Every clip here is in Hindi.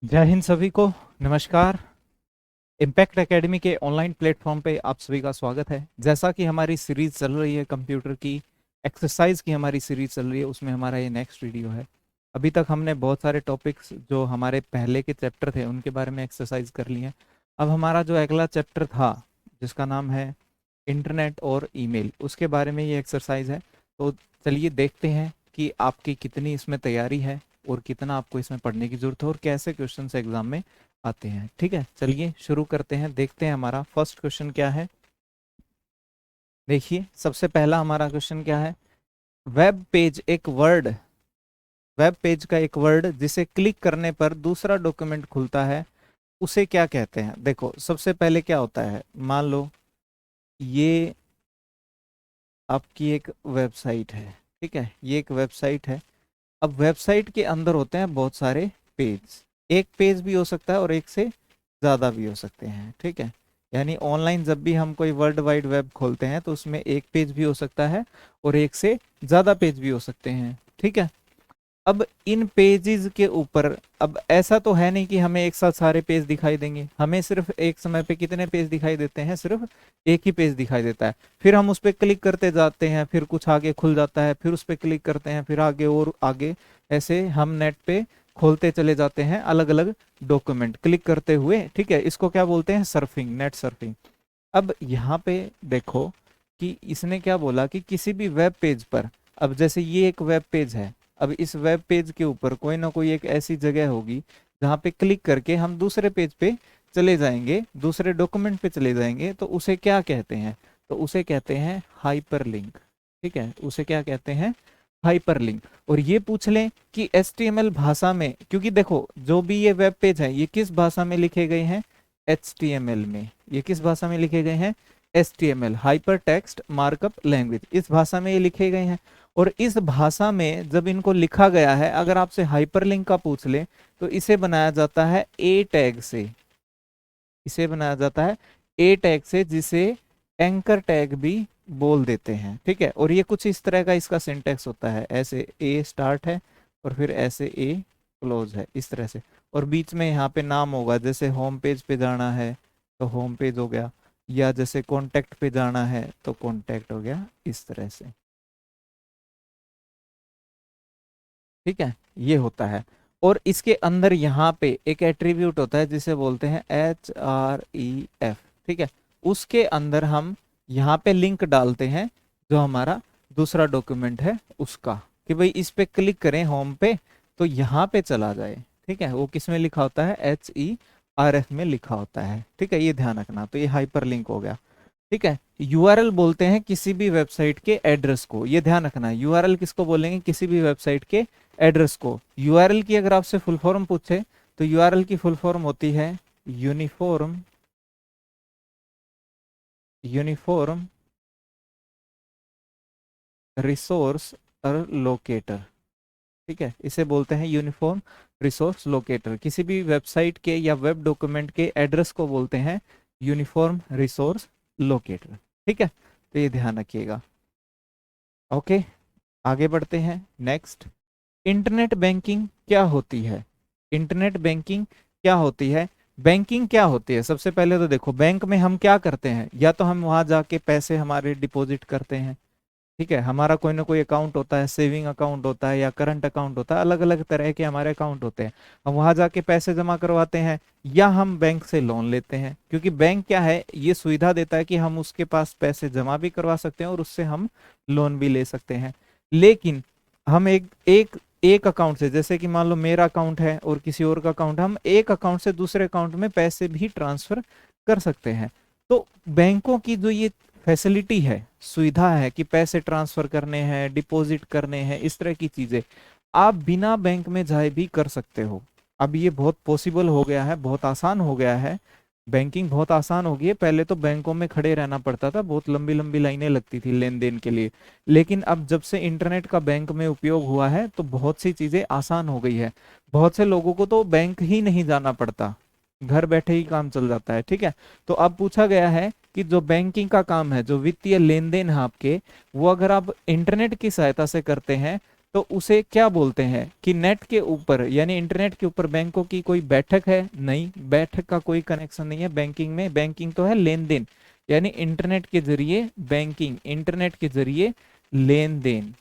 जय हिंद सभी को। नमस्कार। इम्पैक्ट एकेडमी के ऑनलाइन प्लेटफॉर्म पे आप सभी का स्वागत है। जैसा कि हमारी सीरीज चल रही है कंप्यूटर की एक्सरसाइज की, हमारी सीरीज चल रही है, उसमें हमारा ये नेक्स्ट वीडियो है। अभी तक हमने बहुत सारे टॉपिक्स जो हमारे पहले के चैप्टर थे उनके बारे में एक्सरसाइज कर ली हैं। अब हमारा जो अगला चैप्टर था जिसका नाम है इंटरनेट और ईमेल, उसके बारे में ये एक्सरसाइज है। तो चलिए देखते हैं कि आपकी कितनी इसमें तैयारी है और कितना आपको इसमें पढ़ने की जरूरत है और कैसे क्वेश्चन एग्जाम में आते हैं। ठीक है, चलिए शुरू करते हैं। देखते हैं हमारा फर्स्ट क्वेश्चन क्या है। देखिए सबसे पहला हमारा क्वेश्चन क्या है। वेब पेज एक वर्ड वेब पेज का एक वर्ड जिसे क्लिक करने पर दूसरा डॉक्यूमेंट खुलता है, उसे क्या कहते हैं। देखो सबसे पहले क्या होता है, मान लो ये आपकी एक वेबसाइट है। ठीक है, ये एक वेबसाइट है। अब वेबसाइट के अंदर होते हैं बहुत सारे पेज। एक पेज भी हो सकता है और एक से ज़्यादा भी हो सकते हैं। ठीक है, यानी ऑनलाइन जब भी हम कोई वर्ल्ड वाइड वेब खोलते हैं तो उसमें एक पेज भी हो सकता है और एक से ज़्यादा पेज भी हो सकते हैं। ठीक है, अब इन पेजेस के ऊपर, अब ऐसा तो है नहीं कि हमें एक साथ सारे पेज दिखाई देंगे। हमें सिर्फ एक समय पे कितने पेज दिखाई देते हैं, सिर्फ एक ही पेज दिखाई देता है। फिर हम उस पर क्लिक करते जाते हैं, फिर कुछ आगे खुल जाता है, फिर उस पर क्लिक करते हैं, फिर आगे और आगे, ऐसे हम नेट पे खोलते चले जाते हैं अलग अलग डॉक्यूमेंट क्लिक करते हुए। ठीक है, इसको क्या बोलते हैं, सर्फिंग, नेट सर्फिंग। अब यहाँ पे देखो कि इसने क्या बोला कि किसी भी वेब पेज पर, अब जैसे ये एक वेब पेज है, अब इस वेब पेज के ऊपर कोई ना कोई एक ऐसी जगह होगी जहाँ पे क्लिक करके हम दूसरे पेज पे चले जाएंगे, दूसरे डॉक्यूमेंट पे चले जाएंगे, तो उसे क्या कहते हैं, तो उसे कहते हैं हाइपरलिंक। ठीक है, उसे क्या कहते हैं, हाइपरलिंक। और ये पूछ लें कि HTML भाषा में, क्योंकि देखो जो भी ये वेब पेज है ये किस भाषा में लिखे गए हैं, HTML में। ये किस भाषा में लिखे गए हैं, HTML, hyper text markup language, इस भाषा में ये लिखे गए हैं। और इस भाषा में जब इनको लिखा गया है, अगर आपसे हाइपरलिंक का पूछ ले तो इसे बनाया जाता है ए टैग से। इसे बनाया जाता है ए टैग से, जिसे एंकर टैग भी बोल देते हैं। ठीक है, और ये कुछ इस तरह का इसका सिंटेक्स होता है, ऐसे ए स्टार्ट है और फिर ऐसे ए क्लोज है, इस तरह से। और बीच में यहाँ पे नाम होगा, जैसे होम पेज पे जाना है तो होम पेज हो गया, या जैसे कॉन्टेक्ट पे जाना है तो कॉन्टेक्ट हो गया, इस तरह से। ठीक है, ये होता है। और इसके अंदर यहाँ पे एक एट्रीब्यूट होता है जिसे बोलते हैं HREF। ठीक है, उसके अंदर हम यहाँ पे लिंक डालते हैं जो हमारा दूसरा डॉक्यूमेंट है उसका, कि भाई इस पे क्लिक करें होम पे तो यहाँ पे चला जाए। ठीक है, वो किस में लिखा होता है, HERF में लिखा होता है। ठीक है, ये ध्यान रखना। तो ये हाइपर लिंक हो गया। ठीक है, यूआरएल बोलते हैं किसी भी वेबसाइट के एड्रेस को, ये ध्यान रखना है। यूआरएल किसको बोलेंगे, किसी भी वेबसाइट के एड्रेस को। यूआरएल की अगर आपसे फुल फॉर्म पूछे तो यूआरएल की फुल फॉर्म होती है यूनिफॉर्म यूनिफॉर्म रिसोर्स लोकेटर। ठीक है, इसे बोलते हैं यूनिफॉर्म रिसोर्स लोकेटर। किसी भी वेबसाइट के या वेब डॉक्यूमेंट के एड्रेस को बोलते हैं यूनिफॉर्म रिसोर्स लोकेटर। ठीक है, तो ये ध्यान रखिएगा। ओके, आगे बढ़ते हैं। नेक्स्ट, इंटरनेट बैंकिंग क्या होती है। इंटरनेट बैंकिंग क्या होती है, बैंकिंग क्या होती है। सबसे पहले तो देखो, बैंक में हम क्या करते हैं, या तो हम वहां जाके पैसे हमारे डिपॉजिट करते हैं। ठीक है, हमारा कोई ना कोई अकाउंट होता है, सेविंग अकाउंट होता है या करंट अकाउंट होता है, अलग अलग तरह के हमारे अकाउंट होते हैं। हम वहां जाके पैसे जमा करवाते हैं या हम बैंक से लोन लेते हैं, क्योंकि बैंक क्या है, ये सुविधा देता है कि हम उसके पास पैसे जमा भी करवा सकते हैं और उससे हम लोन भी ले सकते हैं। लेकिन हम एक एक एक अकाउंट से, जैसे कि मान लो मेरा अकाउंट है और किसी और का अकाउंट है, हम एक अकाउंट से दूसरे अकाउंट में पैसे भी ट्रांसफर कर सकते हैं। तो बैंकों की जो ये फैसिलिटी है, सुविधा है कि पैसे ट्रांसफर करने हैं, डिपॉजिट करने हैं, इस तरह की चीजें आप बिना बैंक में जाए भी कर सकते हो। अब ये बहुत पॉसिबल हो गया है, बहुत आसान हो गया है। बैंकिंग बहुत आसान हो गई है। पहले तो बैंकों में खड़े रहना पड़ता था, बहुत लंबी लंबी लाइनें लगती थी लेन देन के लिए। लेकिन अब जब से इंटरनेट का बैंक में उपयोग हुआ है तो बहुत सी चीजें आसान हो गई है। बहुत से लोगों को तो बैंक ही नहीं जाना पड़ता, घर बैठे ही काम चल जाता है। ठीक है, तो अब पूछा गया है कि जो बैंकिंग का काम है, जो वित्तीय लेन देन है आपके, वो अगर आप इंटरनेट की सहायता से करते हैं तो उसे क्या बोलते हैं कि नेट के ऊपर यानी इंटरनेट के ऊपर बैंकों की कोई बैठक है? नहीं, बैठक का कोई कनेक्शन नहीं है बैंकिंग में। बैंकिंग तो है लेन देन, यानी इंटरनेट के जरिए बैंकिंग, इंटरनेट के जरिए लेन देन,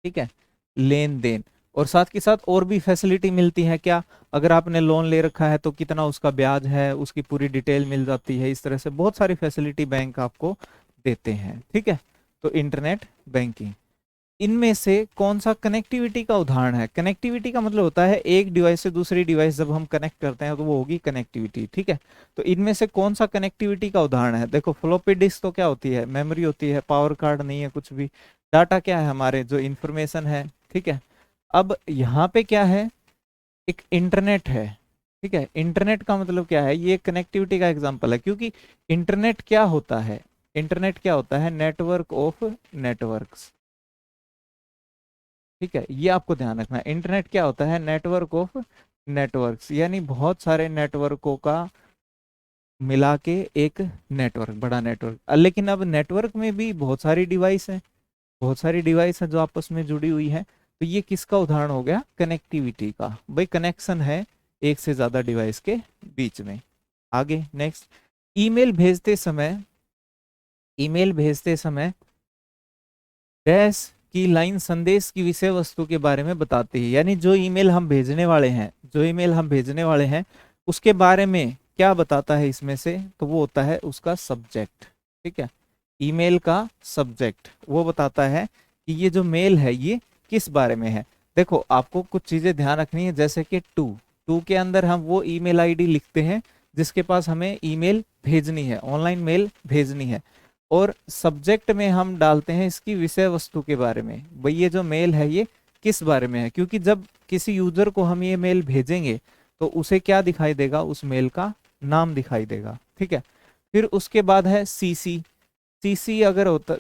ठीक है, लेन देन। और साथ के साथ और भी फैसिलिटी मिलती है क्या? अगर आपने लोन ले रखा है तो कितना उसका ब्याज है, उसकी पूरी डिटेल मिल जाती है। इस तरह से बहुत सारी फैसिलिटी बैंक आपको देते हैं, ठीक है। तो इंटरनेट बैंकिंग, इनमें से कौन सा कनेक्टिविटी का उदाहरण है? कनेक्टिविटी का मतलब होता है एक डिवाइस से दूसरी डिवाइस जब हम कनेक्ट करते हैं तो वो होगी कनेक्टिविटी, ठीक है। तो इनमें से कौन सा कनेक्टिविटी का उदाहरण है? देखो, फ्लॉपी डिस्क तो क्या होती है? मेमोरी होती है, पावर कार्ड नहीं है कुछ भी। डाटा क्या है? हमारे जो इंफॉर्मेशन है, ठीक है। अब यहाँ पे क्या है? एक इंटरनेट है, ठीक है। इंटरनेट का मतलब क्या है? ये कनेक्टिविटी का एग्जांपल है, क्योंकि इंटरनेट क्या होता है? इंटरनेट क्या होता है? नेटवर्क ऑफ नेटवर्क्स, ठीक है। ये आपको ध्यान रखना है। इंटरनेट क्या होता है? नेटवर्क ऑफ नेटवर्क्स, यानी बहुत सारे नेटवर्कों का मिला के एक नेटवर्क, बड़ा नेटवर्क। लेकिन अब नेटवर्क में भी बहुत सारी डिवाइस है, बहुत सारी डिवाइस है जो आपस में जुड़ी हुई है। तो ये किसका उदाहरण हो गया? कनेक्टिविटी का। भाई कनेक्शन है एक से ज्यादा डिवाइस के बीच में। आगे नेक्स्ट, ईमेल भेजते समय, ईमेल भेजते समय डैश की लाइन संदेश की विषय वस्तु के बारे में बताती है। यानी जो ईमेल हम भेजने वाले हैं, जो ईमेल हम भेजने वाले हैं उसके बारे में क्या बताता है इसमें से? तो वो होता है उसका सब्जेक्ट, ठीक है। ईमेल का सब्जेक्ट वो बताता है कि ये जो मेल है ये किस बारे में है। देखो, आपको कुछ चीजें ध्यान रखनी है, जैसे कि टू, टू के अंदर हम वो ईमेल आईडी लिखते हैं जिसके पास हमें ईमेल भेजनी है, ऑनलाइन मेल भेजनी है। और सब्जेक्ट में हम डालते हैं इसकी विषय वस्तु के बारे में, भाई ये जो मेल है ये किस बारे में है। क्योंकि जब किसी यूजर को हम ये मेल भेजेंगे तो उसे क्या दिखाई देगा? उस मेल का नाम दिखाई देगा, ठीक है। फिर उसके बाद है सीसी। सीसी अगर होता,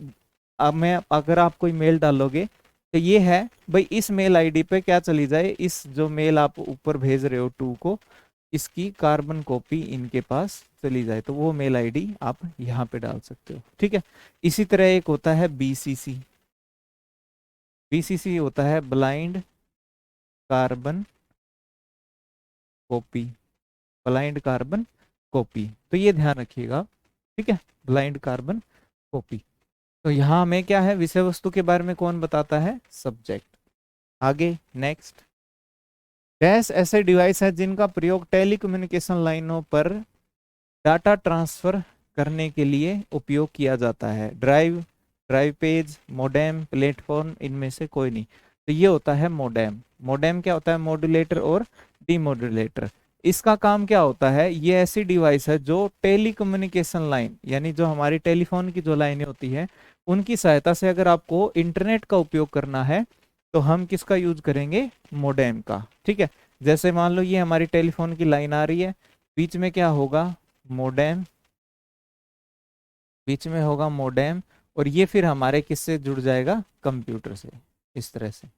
अब मैं अगर आप कोई मेल डालोगे तो ये है भाई इस मेल आईडी पे क्या चली जाए, इस जो मेल आप ऊपर भेज रहे हो टू को, इसकी कार्बन कॉपी इनके पास चली जाए, तो वो मेल आईडी आप यहाँ पे डाल सकते हो, ठीक है। इसी तरह एक होता है बीसीसी। बीसीसी होता है blind carbon copy, blind carbon copy. तो ये ध्यान रखिएगा, ठीक है, ब्लाइंड कार्बन कॉपी। तो यहाँ हमें क्या है? विषय वस्तु के बारे में कौन बताता है? सब्जेक्ट। आगे नेक्स्ट, डैश ऐसे डिवाइस है जिनका प्रयोग टेलीकम्युनिकेशन लाइनों पर डाटा ट्रांसफर करने के लिए उपयोग किया जाता है। Drive, drive page, modem, platform, इनमें से कोई नहीं। तो ये होता है मोडेम। मोडेम क्या होता है? मॉड्यूलेटर और डीमॉड्यूलेटर। इसका काम क्या होता है? ये ऐसी डिवाइस है जो टेलीकम्युनिकेशन लाइन, यानी जो हमारी टेलीफोन की जो लाइनें होती है उनकी सहायता से अगर आपको इंटरनेट का उपयोग करना है तो हम किसका यूज करेंगे? मोडेम का, ठीक है। जैसे मान लो ये हमारी टेलीफोन की लाइन आ रही है, बीच में क्या होगा? मोडेम, बीच में होगा मोडेम, और ये फिर हमारे किससे जुड़ जाएगा? कंप्यूटर से, इस तरह से,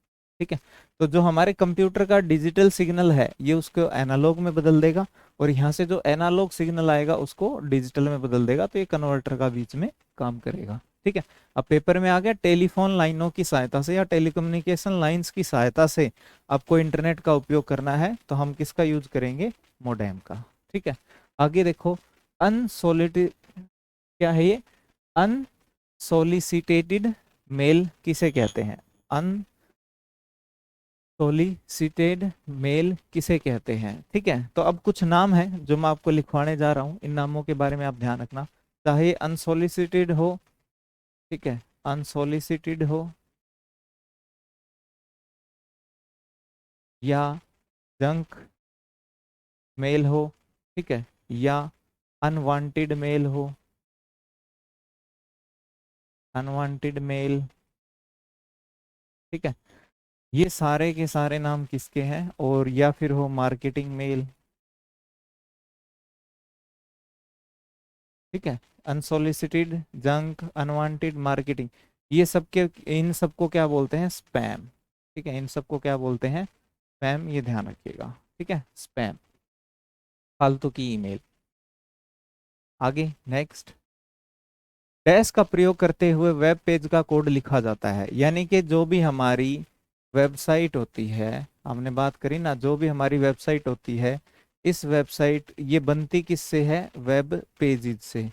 ठीक है। तो जो हमारे कंप्यूटर का डिजिटल सिग्नल है ये उसको एनालॉग में बदल देगा, और यहाँ से जो एनालॉग सिग्नल आएगा उसको डिजिटल में बदल देगा। तो ये कन्वर्टर का बीच में काम करेगा, ठीक है। अब पेपर में आ गया, टेलीफोन लाइनों की सहायता से या टेलीकम्युनिकेशन लाइंस की सहायता से आपको इंटरनेट का उपयोग करना है तो हम किसका यूज करेंगे? मोडेम का, ठीक है। आगे देखो, अनसोलिसिटेड, क्या है ये? अनसोलिसिटेटेड मेल किसे कहते हैं? अनसोलिसिटेड मेल किसे कहते हैं, ठीक है। तो अब कुछ नाम है जो मैं आपको लिखवाने जा रहा हूं, इन नामों के बारे में आप ध्यान रखना। चाहे अनसोलिसिटेड हो, ठीक है, अनसोलिसिटेड हो, या जंक मेल हो, ठीक है, या अनवांटेड मेल हो, अनवांटेड मेल, ठीक है। ये सारे के सारे नाम किसके हैं? और या फिर हो मार्केटिंग मेल, ठीक है। अनसोलिसिटेड, जंक, अनवांटेड, मार्केटिंग, ये सबके, इन सबको क्या बोलते हैं? स्पैम, ठीक है। इन सबको क्या बोलते हैं? स्पैम, ये ध्यान रखिएगा, ठीक है। स्पैम, फालतू की ईमेल। आगे नेक्स्ट, डैश का प्रयोग करते हुए वेब पेज का कोड लिखा जाता है। यानी कि जो भी हमारी वेबसाइट होती है, हमने बात करी ना, जो भी हमारी वेबसाइट होती है, इस वेबसाइट ये बनती किससे है? वेब पेजेस से।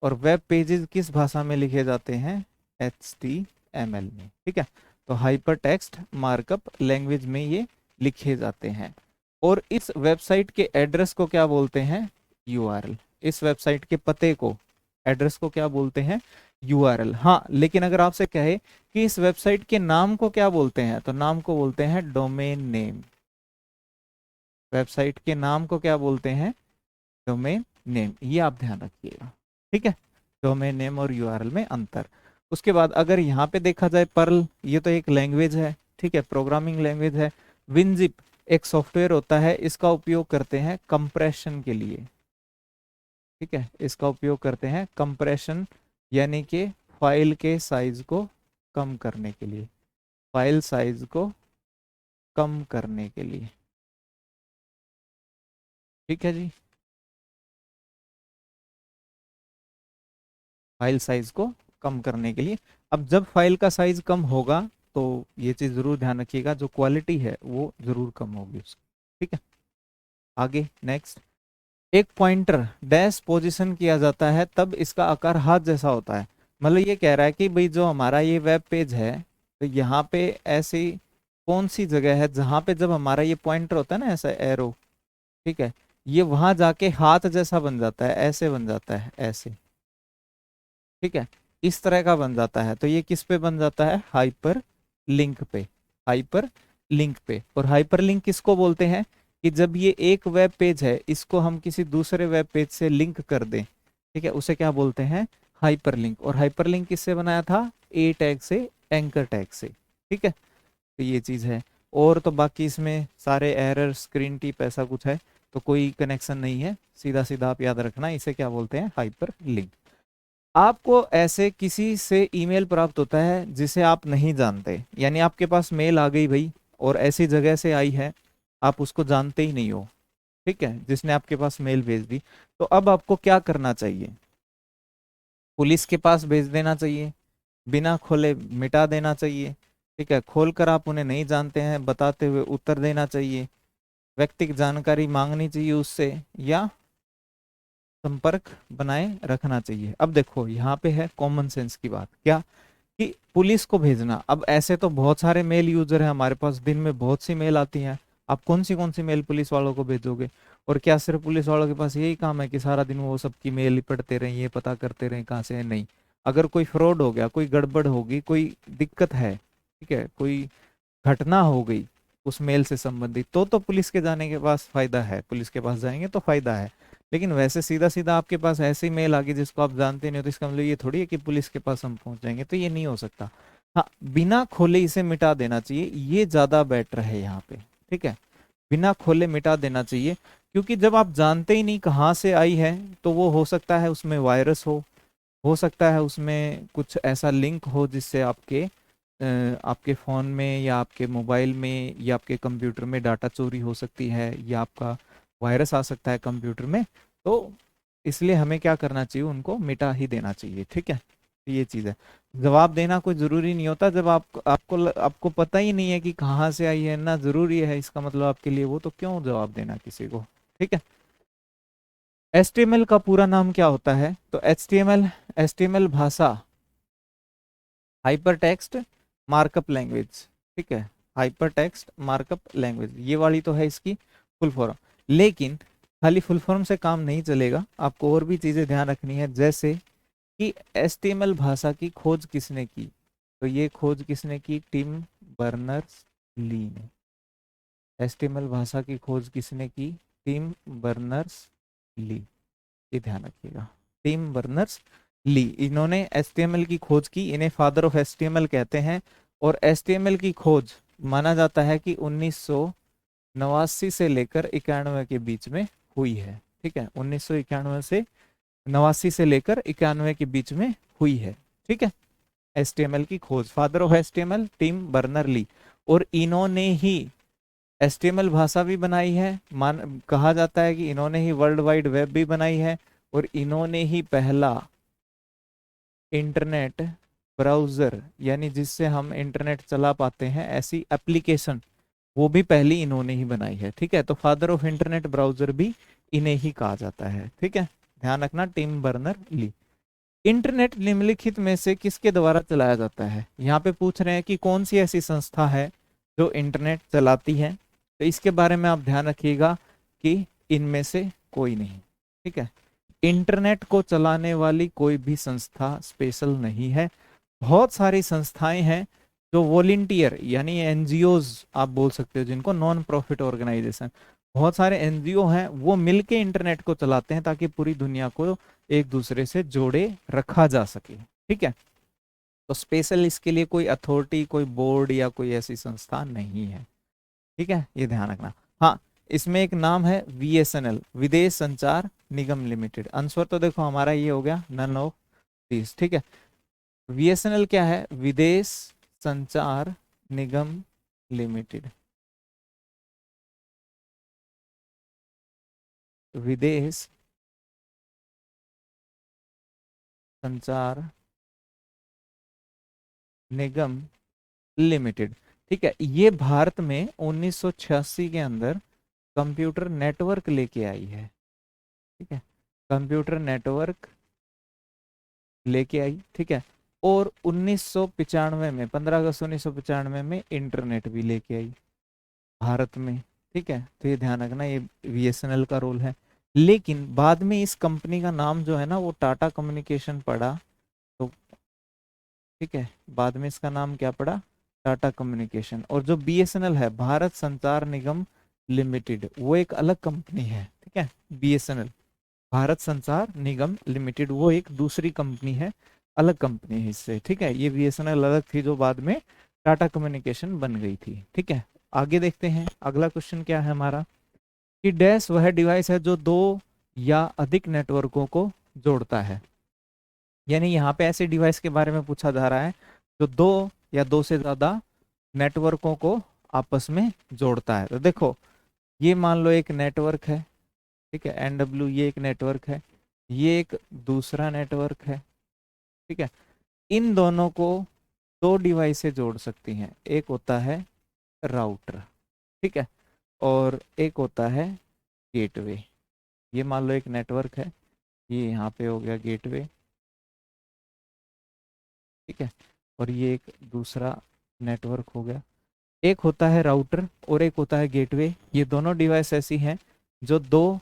और वेब पेजेस किस भाषा में लिखे जाते हैं? HTML में। ठीक है, तो हाइपर टेक्स्ट मार्कअप लैंग्वेज में ये लिखे जाते हैं। और इस वेबसाइट के एड्रेस को क्या बोलते हैं? URL। इस वेबसाइट के पते को, एड्रेस को क्या बोलते हैं? URL। हाँ, लेकिन अगर आपसे कहे कि इस वेबसाइट के नाम को क्या बोलते हैं, तो नाम को बोलते हैं डोमेन नेम। वेबसाइट के नाम को क्या बोलते हैं? Domain name. ये आप ध्यान रखिएगा। ठीक है, डोमेन नेम और URL में अंतर। उसके बाद अगर यहाँ पे देखा जाए, पर्ल ये तो एक लैंग्वेज है, ठीक है, प्रोग्रामिंग लैंग्वेज है। विनजिप एक सॉफ्टवेयर होता है, इसका उपयोग करते हैं कंप्रेशन के लिए। ठीक है, इसका उपयोग करते हैं कंप्रेशन, यानी कि फाइल के साइज को कम करने के लिए, फाइल साइज को कम करने के लिए। ठीक है जी, फाइल साइज को कम करने के लिए। अब जब फाइल का साइज कम होगा तो ये चीज जरूर ध्यान रखिएगा, जो क्वालिटी है वो जरूर कम होगी उसकी। ठीक है, आगे नेक्स्ट। एक पॉइंटर डैश पोजीशन किया जाता है तब इसका आकार हाथ जैसा होता है। मतलब ये कह रहा है कि भाई जो हमारा ये वेब पेज है, तो यहाँ पे ऐसी कौन सी जगह है जहां पे जब हमारा ये पॉइंटर होता है ना, ऐसा एरो, ठीक है, ये वहां जाके हाथ जैसा बन जाता है, ऐसे बन जाता है, ऐसे। ठीक है, इस तरह का बन जाता है। तो ये किस पे बन जाता है? हाइपर लिंक पे। हाइपर लिंक पे। और हाइपर लिंक किसको बोलते हैं? कि जब ये एक वेब पेज है, इसको हम किसी दूसरे वेब पेज से लिंक कर दें, ठीक है, उसे क्या बोलते हैं? Hyper link. और हाइपर लिंक किससे बनाया था? ए टैग से, एंकर टैग से। ठीक है, तो ये चीज है। और तो बाकी इसमें सारे एरर, स्क्रीन टिप, ऐसा कुछ है तो कोई कनेक्शन नहीं है, सीधा सीधा आप याद रखना, इसे क्या बोलते हैं? Hyper link. आपको ऐसे किसी से ईमेल प्राप्त होता है जिसे आप नहीं जानते, यानी आपके पास मेल आ गई भाई, और ऐसी जगह से आई है, आप उसको जानते ही नहीं हो, ठीक है, जिसने आपके पास मेल भेज दी। तो अब आपको क्या करना चाहिए? पुलिस के पास भेज देना चाहिए, बिना खोले मिटा देना चाहिए, ठीक है, खोलकर आप उन्हें नहीं जानते हैं बताते हुए उत्तर देना चाहिए, व्यक्तिगत जानकारी मांगनी चाहिए उससे, या संपर्क बनाए रखना चाहिए। अब देखो यहाँ पे है कॉमन सेंस की बात, क्या? कि पुलिस को भेजना। अब ऐसे तो बहुत सारे मेल यूजर हैं हमारे पास, दिन में बहुत सी मेल आती हैं, आप कौन सी मेल पुलिस वालों को भेजोगे? और क्या सिर्फ पुलिस वालों के पास यही काम है कि सारा दिन वो सबकी मेल ही पढ़ते रहें, ये पता करते रहें कहाँ से है? नहीं। अगर कोई फ्रॉड हो गया, कोई गड़बड़ होगी, कोई दिक्कत है, ठीक है, कोई घटना हो गई उस मेल से संबंधित, तो पुलिस के जाने के पास फायदा है, पुलिस के पास जाएंगे तो फायदा है। लेकिन वैसे सीधा सीधा आपके पास ऐसे ही मेल आ गई जिसको आप जानते नहीं हो, तो इसका मतलब ये थोड़ी है कि पुलिस के पास हम पहुंच जाएंगे, तो ये नहीं हो सकता। हाँ, बिना खोले इसे मिटा देना चाहिए, ये ज्यादा बेटर है यहाँ पे। ठीक है, बिना खोले मिटा देना चाहिए, क्योंकि जब आप जानते ही नहीं कहाँ से आई है, तो वो हो सकता है उसमें वायरस हो सकता है उसमें कुछ ऐसा लिंक हो जिससे आपके फ़ोन में या आपके मोबाइल में या आपके कंप्यूटर में डाटा चोरी हो सकती है, या आपका वायरस आ सकता है कंप्यूटर में। तो इसलिए हमें क्या करना चाहिए? उनको मिटा ही देना चाहिए। ठीक है, तो ये चीज़ है। जवाब देना कोई ज़रूरी नहीं होता, जब आपको पता ही नहीं है कि कहाँ से आई है ना, ज़रूरी है इसका मतलब आपके लिए वो, तो क्यों जवाब देना किसी को? ठीक है। HTML का पूरा नाम क्या होता है? तो HTML भाषा हाइपर टेक्स्ट मार्कअप लैंग्वेज। ठीक है, हाइपर टेक्स्ट मार्कअप लैंग्वेज, ये वाली तो है इसकी फुल फॉर्म। लेकिन खाली फुल फॉर्म से काम नहीं चलेगा, आपको और भी चीजें ध्यान रखनी है, जैसे कि HTML भाषा की खोज किसने की? तो ये खोज किसने की? टिम बर्नर्स ली ने। HTML भाषा की खोज किसने की? Tim Berners Lee. ये ध्यान रखिएगा, टिम बर्नर्स ली, इन्होंने HTML की खोज की, इन्हें फादर ऑफ HTML कहते हैं। और HTML की खोज माना जाता है कि 1989 से लेकर 91 के बीच में हुई है। ठीक है, 1991 से 89 से लेकर 91 के बीच में हुई है। ठीक है, HTML की खोज, father of HTML Tim Berner Lee. और इन्होंने ही HTML भाषा भी बनाई है, कहा जाता है कि इन्होंने ही वर्ल्ड वाइड वेब भी बनाई है, और इन्होंने ही पहला इंटरनेट ब्राउज़र यानी जिससे हम इंटरनेट चला पाते हैं, ऐसी एप्लीकेशन वो भी पहली इन्होंने ही बनाई है। ठीक है, तो फादर ऑफ इंटरनेट ब्राउज़र भी इन्हें ही कहा जाता है। ठीक है, ध्यान रखना, टिम बर्नर ली। इंटरनेट निम्नलिखित में से किसके द्वारा चलाया जाता है? यहाँ पे पूछ रहे हैं कि कौन सी ऐसी संस्था है जो इंटरनेट चलाती है, तो इसके बारे में आप ध्यान रखिएगा कि इनमें से कोई नहीं। ठीक है, इंटरनेट को चलाने वाली कोई भी संस्था स्पेशल नहीं है। बहुत सारी संस्थाएं हैं जो वॉलेंटियर यानी एनजीओज आप बोल सकते हो, जिनको नॉन प्रॉफिट ऑर्गेनाइजेशन, बहुत सारे एनजीओ हैं, वो मिलके इंटरनेट को चलाते हैं ताकि पूरी दुनिया को एक दूसरे से जोड़े रखा जा सके। ठीक है, तो स्पेशल इसके लिए कोई अथॉरिटी, कोई बोर्ड या कोई ऐसी संस्था नहीं है। ठीक है, ये ध्यान रखना। हाँ, इसमें एक नाम है VSNL, विदेश संचार निगम लिमिटेड। आंसर तो देखो हमारा ये हो गया, नन ऑफ दिस। ठीक है, VSNL क्या है? विदेश संचार निगम लिमिटेड। विदेश संचार निगम लिमिटेड। ठीक है, ये भारत में 1986 के अंदर कंप्यूटर नेटवर्क लेके आई है। ठीक है, कंप्यूटर नेटवर्क लेके आई। ठीक है, और 1995 में, 15 अगस्त 1995 में इंटरनेट भी लेके आई भारत में। ठीक है, तो ये ध्यान रखना, ये VSNL का रोल है। लेकिन बाद में इस कंपनी का नाम जो है ना वो टाटा कम्युनिकेशन पड़ा। तो ठीक है, बाद में इसका नाम क्या पड़ा? टाटा कम्युनिकेशन। और जो BSNL है, भारत संचार निगम लिमिटेड, वो एक अलग कंपनी है। ठीक है, BSNL भारत संचार निगम लिमिटेड वो एक दूसरी कंपनी है, अलग कंपनी है इससे। ठीक है, ये BSNL अलग थी जो बाद में टाटा कम्युनिकेशन बन गई थी। ठीक है, आगे देखते हैं अगला क्वेश्चन क्या है हमारा, कि डैश वह डिवाइस है जो दो या अधिक नेटवर्कों को जोड़ता है। यानी यहाँ पे ऐसे डिवाइस के बारे में पूछा जा रहा है जो दो या दो से ज्यादा नेटवर्कों को आपस में जोड़ता है। तो देखो, ये मान लो एक नेटवर्क है। ठीक है, NW ये एक नेटवर्क है, ये एक दूसरा नेटवर्क है। ठीक है, इन दोनों को दो डिवाइस से जोड़ सकती हैं। एक होता है राउटर, ठीक है, और एक होता है गेटवे। ये मान लो एक नेटवर्क है, ये यहाँ पे हो गया गेटवे। ठीक है, और ये एक दूसरा नेटवर्क हो गया। एक होता है राउटर और एक होता है गेटवे। ये दोनों डिवाइस ऐसी हैं जो दो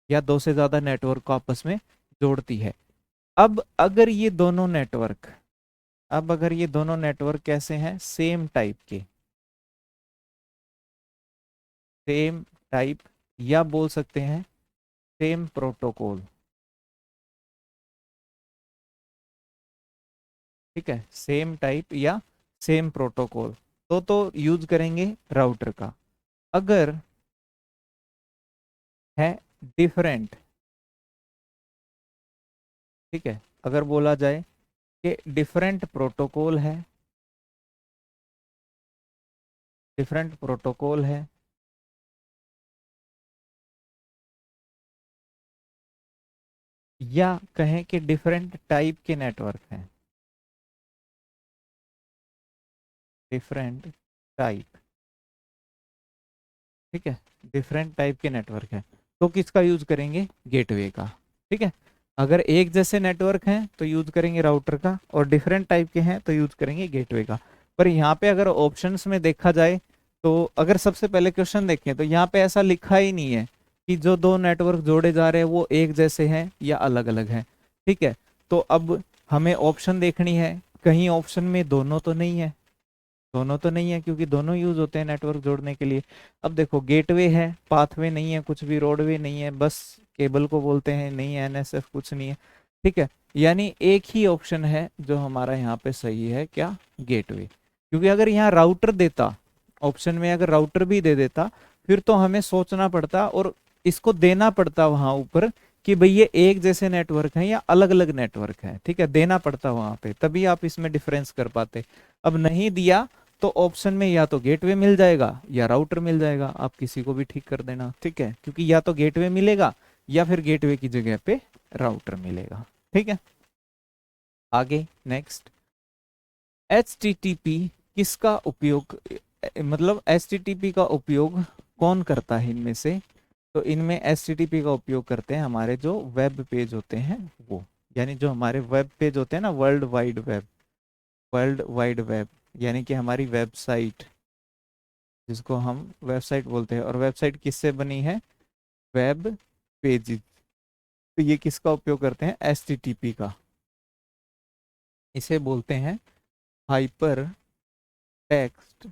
या दो से ज्यादा नेटवर्क को आपस में जोड़ती है। अब अगर ये दोनों नेटवर्क, अब अगर ये दोनों नेटवर्क कैसे हैं? सेम टाइप के, सेम टाइप, या बोल सकते हैं सेम प्रोटोकॉल। ठीक है, सेम टाइप या सेम प्रोटोकॉल, तो यूज करेंगे राउटर का। अगर है डिफरेंट, ठीक है, अगर बोला जाए कि डिफरेंट प्रोटोकॉल है, डिफरेंट प्रोटोकॉल है, या कहें कि डिफरेंट टाइप के नेटवर्क हैं, डिफरेंट टाइप। ठीक है, डिफरेंट टाइप के नेटवर्क है, तो किसका यूज करेंगे? गेटवे का। ठीक है, अगर एक जैसे नेटवर्क हैं तो यूज करेंगे राउटर का, और डिफरेंट टाइप के हैं तो यूज करेंगे गेटवे का। पर यहाँ पे अगर ऑप्शंस में देखा जाए, तो अगर सबसे पहले क्वेश्चन देखें तो यहाँ पे ऐसा लिखा ही नहीं है कि जो दो नेटवर्क जोड़े जा रहे हैं वो एक जैसे हैं या अलग अलग हैं। ठीक है, तो अब हमें ऑप्शन देखनी है, कहीं ऑप्शन में दोनों तो नहीं है, दोनों तो नहीं है, क्योंकि दोनों यूज होते हैं नेटवर्क जोड़ने के लिए। अब देखो, गेटवे है, पाथवे नहीं है, कुछ भी रोडवे नहीं है, बस केबल को बोलते हैं, नहीं है NSF, कुछ नहीं है। ठीक है, यानी एक ही ऑप्शन है जो हमारा यहाँ पे सही है, क्या? गेटवे। क्योंकि अगर यहाँ राउटर देता, ऑप्शन में अगर राउटर भी दे देता, फिर तो हमें सोचना पड़ता और इसको देना पड़ता वहां ऊपर कि भाई ये एक जैसे नेटवर्क है या अलग अलग नेटवर्क है। ठीक है, देना पड़ता वहां पे, तभी आप इसमें डिफरेंस कर पाते। अब नहीं दिया तो ऑप्शन में या तो गेटवे मिल जाएगा या राउटर मिल जाएगा, आप किसी को भी ठीक कर देना। ठीक है, क्योंकि या तो गेटवे मिलेगा या फिर गेटवे की जगह पे राउटर मिलेगा। ठीक है, आगे नेक्स्ट, HTTP किसका उपयोग, मतलब HTTP का उपयोग कौन करता है इनमें से? तो इनमें HTTP का उपयोग करते हैं हमारे जो वेब पेज होते हैं वो, यानी जो हमारे वेब पेज होते हैं ना, वर्ल्ड वाइड वेब, यानी कि हमारी वेबसाइट, जिसको हम वेबसाइट बोलते हैं। और वेबसाइट किससे बनी है? Web pages. तो ये किसका उपयोग करते हैं? HTTP का। इसे बोलते हैं hyper text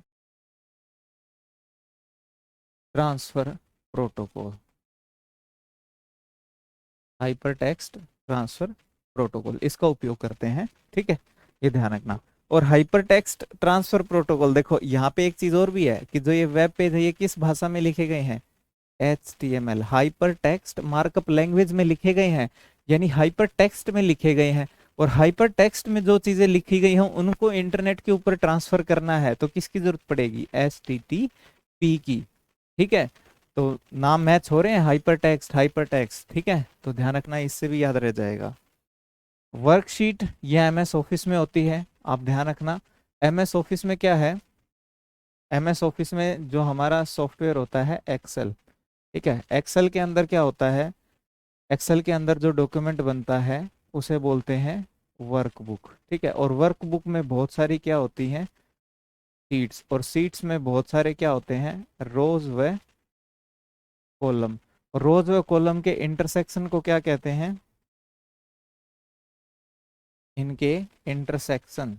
transfer protocol. Hyper text transfer protocol इसका उपयोग करते हैं, ठीक है, ये ध्यान रखना। और हाइपर टेक्स्ट ट्रांसफर प्रोटोकॉल, देखो यहाँ पे एक चीज और भी है कि जो ये वेब पेज है ये किस भाषा में लिखे गए हैं? HTML, hyper text markup language में लिखे गए हैं, यानी हाइपर टेक्स्ट में लिखे गए हैं। और हाइपर टेक्स्ट में जो चीजें लिखी गई हैं उनको इंटरनेट के ऊपर ट्रांसफर करना है तो किसकी जरूरत पड़ेगी? HTTP की, ठीक है। तो नाम मैच हो रहे हैं, हाइपर टेक्स्ट, ठीक है, तो ध्यान रखना, इससे भी याद रह जाएगा। वर्कशीट ये MS ऑफिस में होती है, आप ध्यान रखना। MS ऑफिस में क्या है? MS ऑफिस में जो हमारा सॉफ्टवेयर होता है एक्सेल, ठीक है, एक्सेल के अंदर क्या होता है? एक्सेल के अंदर जो डॉक्यूमेंट बनता है उसे बोलते हैं वर्कबुक, ठीक है। और वर्कबुक में बहुत सारी क्या होती हैं? शीट्स। और शीट्स में बहुत सारे क्या होते हैं? रोज व कॉलम। रोज व कॉलम के इंटरसेक्शन को क्या कहते हैं? इनके इंटरसेक्शन,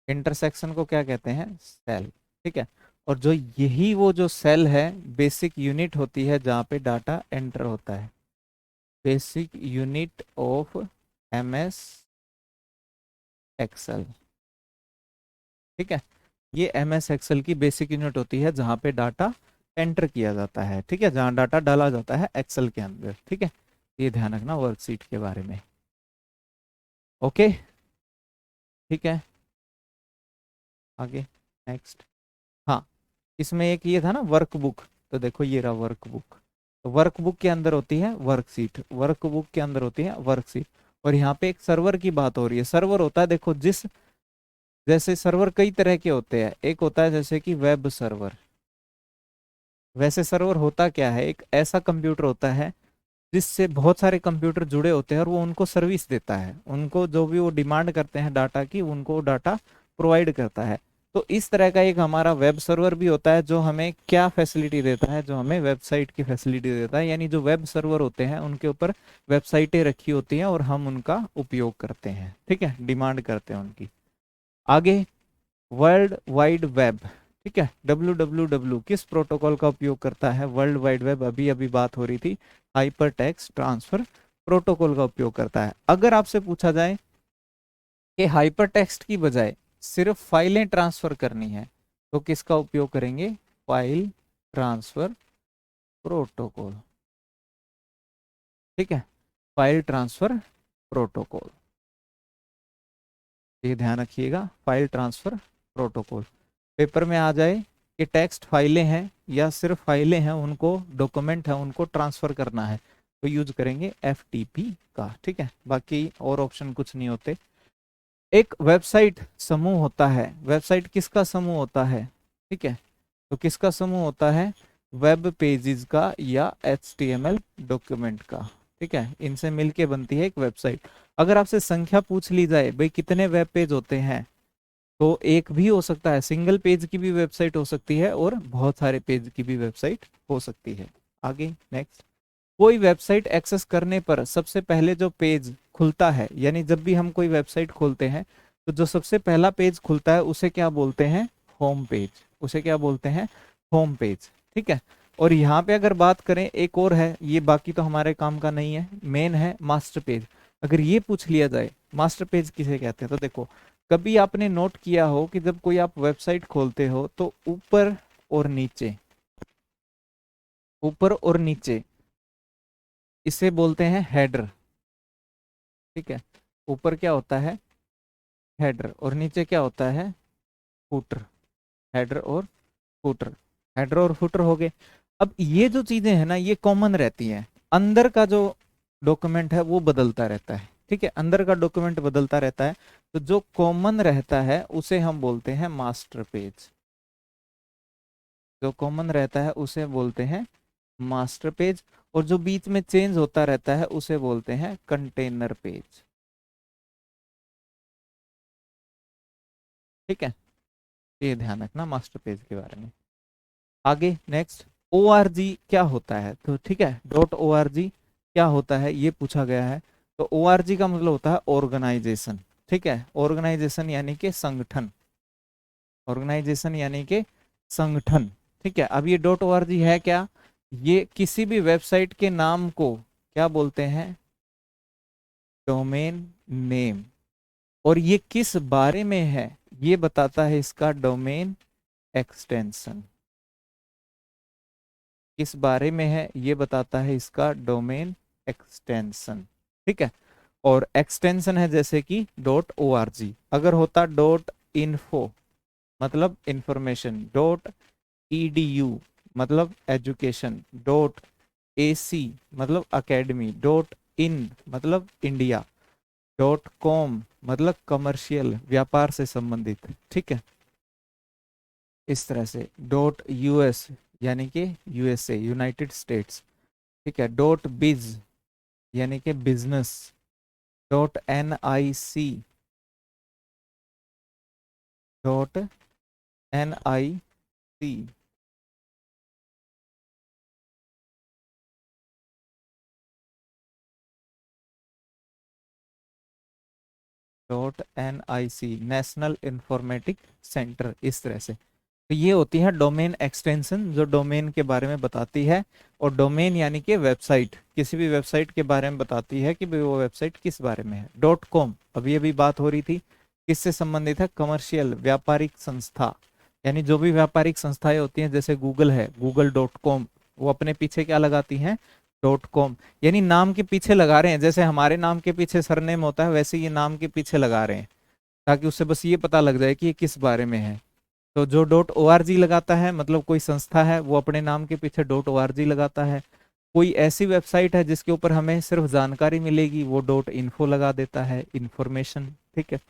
इंटरसेक्शन को क्या कहते हैं? सेल, ठीक है। और जो यही वो जो सेल है, बेसिक यूनिट होती है जहाँ पे डाटा एंटर होता है, basic unit of MS excel, ठीक है। ये MS एक्सेल की बेसिक यूनिट होती है जहाँ पे डाटा एंटर किया जाता है, ठीक है, जहाँ डाटा डाला जाता है एक्सेल के अंदर, ठीक है। ये ध्यान रखना वर्कशीट के बारे में। ओके, ठीक है, आगे नेक्स्ट। हाँ, इसमें एक ये था ना वर्कबुक, तो देखो ये रहा वर्कबुक। तो वर्कबुक के अंदर होती है वर्कशीट, वर्कबुक के अंदर होती है वर्कशीट। और यहाँ पे एक सर्वर की बात हो रही है। सर्वर होता है, देखो जिस, जैसे सर्वर कई तरह के होते हैं, एक होता है जैसे कि वेब सर्वर। वैसे सर्वर होता क्या है? एक ऐसा कंप्यूटर होता है जिससे बहुत सारे कंप्यूटर जुड़े होते हैं और वो उनको सर्विस देता है, उनको जो भी वो डिमांड करते हैं डाटा की, उनको डाटा प्रोवाइड करता है। तो इस तरह का एक हमारा वेब सर्वर भी होता है जो हमें क्या फैसिलिटी देता है? जो हमें वेबसाइट की फैसिलिटी देता है। यानी जो वेब सर्वर होते हैं उनके ऊपर वेबसाइटें रखी होती हैं और हम उनका उपयोग करते हैं, ठीक है, डिमांड करते हैं उनकी। आगे, वर्ल्ड वाइड वेब, ठीक है, WWW किस प्रोटोकॉल का उपयोग करता है? वर्ल्ड वाइड वेब, अभी अभी बात हो रही थी, हाइपर टेक्स्ट ट्रांसफर प्रोटोकॉल का उपयोग करता है। अगर आपसे पूछा जाए कि हाइपर टेक्स्ट की बजाय सिर्फ फाइलें ट्रांसफर करनी है तो किसका उपयोग करेंगे? फाइल ट्रांसफर प्रोटोकॉल, ठीक है, फाइल ट्रांसफर प्रोटोकॉल, ये ध्यान रखिएगा, फाइल ट्रांसफर प्रोटोकॉल। पेपर में आ जाए कि टेक्स्ट फाइलें हैं या सिर्फ फाइलें हैं, उनको डॉक्यूमेंट है उनको ट्रांसफर करना है, तो यूज करेंगे FTP का, ठीक है, बाकी और ऑप्शन कुछ नहीं होते। एक वेबसाइट समूह होता है, वेबसाइट किसका समूह होता है? ठीक है, तो किसका समूह होता है? वेब पेजेस का या HTML डॉक्यूमेंट का, ठीक है, इनसे मिलके बनती है एक वेबसाइट। अगर आपसे संख्या पूछ ली जाए भाई कितने वेब पेज होते हैं, तो एक भी हो सकता है, सिंगल पेज की भी वेबसाइट हो सकती है और बहुत सारे पेज की भी वेबसाइट हो सकती है। आगे नेक्स्ट, कोई वेबसाइट एक्सेस करने पर सबसे पहले जो पेज खुलता है, यानी जब भी हम कोई वेबसाइट खोलते हैं तो जो सबसे पहला पेज खुलता है उसे क्या बोलते हैं? होम पेज, उसे क्या बोलते हैं? होम पेज, ठीक है। और यहाँ पे अगर बात करें एक और है, ये बाकी तो हमारे काम का नहीं है, मेन है मास्टर पेज। अगर ये पूछ लिया जाए मास्टर पेज किसे कहते हैं, तो देखो कभी आपने नोट किया हो कि जब कोई आप वेबसाइट खोलते हो तो ऊपर और नीचे, ऊपर और नीचे इसे बोलते हैं हेडर, ठीक है। ऊपर क्या होता है? हेडर, और नीचे क्या होता है? फुटर। हेडर और फुटर, हेडर और फुटर हो गए। अब ये जो चीजें हैं ना ये कॉमन रहती हैं, अंदर का जो डॉक्यूमेंट है वो बदलता रहता है, ठीक है, अंदर का डॉक्यूमेंट बदलता रहता है, तो जो कॉमन रहता है उसे हम बोलते हैं मास्टर पेज। जो कॉमन रहता है उसे बोलते हैं मास्टर पेज, और जो बीच में चेंज होता रहता है उसे बोलते हैं कंटेनर पेज। ठीक है, ये ध्यान रखना मास्टर पेज के बारे में। आगे नेक्स्ट, ORG क्या होता है, तो ठीक है, .org क्या होता है ये पूछा गया है। तो ORG का मतलब होता है ऑर्गेनाइजेशन। ठीक है, ऑर्गेनाइजेशन यानी कि संगठन, ऑर्गेनाइजेशन यानी कि संगठन। ठीक है, अब ये .org है क्या, ये किसी भी वेबसाइट के नाम को क्या बोलते हैं, डोमेन नेम। और ये किस बारे में है ये बताता है इसका डोमेन एक्सटेंशन। किस बारे में है ये बताता है इसका डोमेन एक्सटेंशन। ठीक है, और एक्सटेंशन है जैसे कि .org, अगर होता .info मतलब इंफॉर्मेशन, .edu मतलब एजुकेशन, .ac मतलब अकेडमी, .in मतलब इंडिया, .com मतलब कमर्शियल व्यापार से संबंधित। ठीक है, इस तरह से .us यानी कि USA यूनाइटेड स्टेट्स। ठीक है, .biz यानी कि business, .nic .nic .nic national informatic centre. इस तरह से तो ये होती है डोमेन एक्सटेंशन, जो डोमेन के बारे में बताती है। और डोमेन यानी कि वेबसाइट, किसी भी वेबसाइट के बारे में बताती है कि भाई वो वेबसाइट किस बारे में है। .com अभी अभी बात हो रही थी, किससे संबंधित है, कमर्शियल व्यापारिक संस्था, यानी जो भी व्यापारिक संस्थाएं होती हैं, जैसे गूगल है, google.com, वो अपने पीछे क्या लगाती हैं, .com, यानी नाम के पीछे लगा रहे हैं, जैसे हमारे नाम के पीछे सरनेम होता है वैसे ये नाम के पीछे लगा रहे हैं, ताकि उससे बस ये पता लग जाए कि ये किस बारे में है। तो जो .org लगाता है मतलब कोई संस्था है वो अपने नाम के पीछे .org लगाता है। कोई ऐसी वेबसाइट है जिसके ऊपर हमें सिर्फ जानकारी मिलेगी वो .info लगा देता है, इंफॉर्मेशन। ठीक है,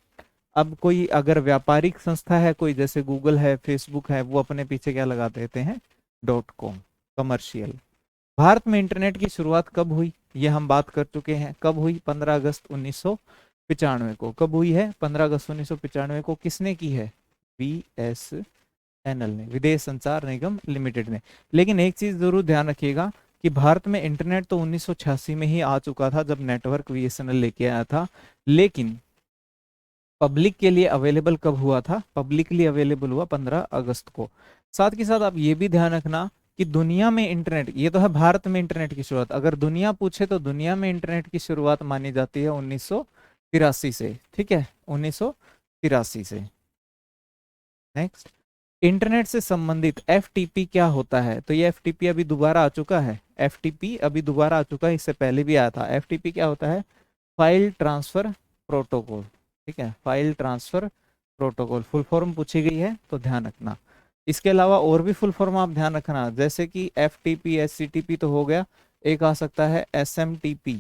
अब कोई अगर व्यापारिक संस्था है कोई, जैसे गूगल है, फेसबुक है, वो अपने पीछे क्या लगा देते हैं, .com कमर्शियल। भारत में इंटरनेट की शुरुआत कब हुई ये हम बात कर चुके हैं, कब हुई, 15 अगस्त 1995 को। कब हुई है, 15 अगस्त 1995 को। किसने की है, BSNL ने, विदेश संचार निगम लिमिटेड ने। लेकिन एक चीज जरूर ध्यान रखिएगा कि भारत में इंटरनेट तो 1986 में ही आ चुका था जब नेटवर्क BSNL लेके आया था, लेकिन पब्लिक के लिए अवेलेबल कब हुआ था, पब्लिकली अवेलेबल हुआ 15 अगस्त को। साथ के साथ आप ये भी ध्यान रखना कि दुनिया में इंटरनेट, ये तो है भारत में इंटरनेट की शुरुआत, अगर दुनिया पूछे तो दुनिया में इंटरनेट की शुरुआत मानी जाती है 1983 से। ठीक है, 1983 से। नेक्स्ट, इंटरनेट से संबंधित FTP क्या होता है, तो ये FTP अभी दोबारा आ चुका है, FTP अभी दोबारा आ चुका है, इससे पहले भी आया था। FTP क्या होता है, फाइल ट्रांसफर प्रोटोकॉल। ठीक है, file transfer protocol full form पूछी गई है तो ध्यान रखना। इसके अलावा और भी फुल फॉर्म आप ध्यान रखना, जैसे कि FTP HTTP तो हो गया, एक आ सकता है SMTP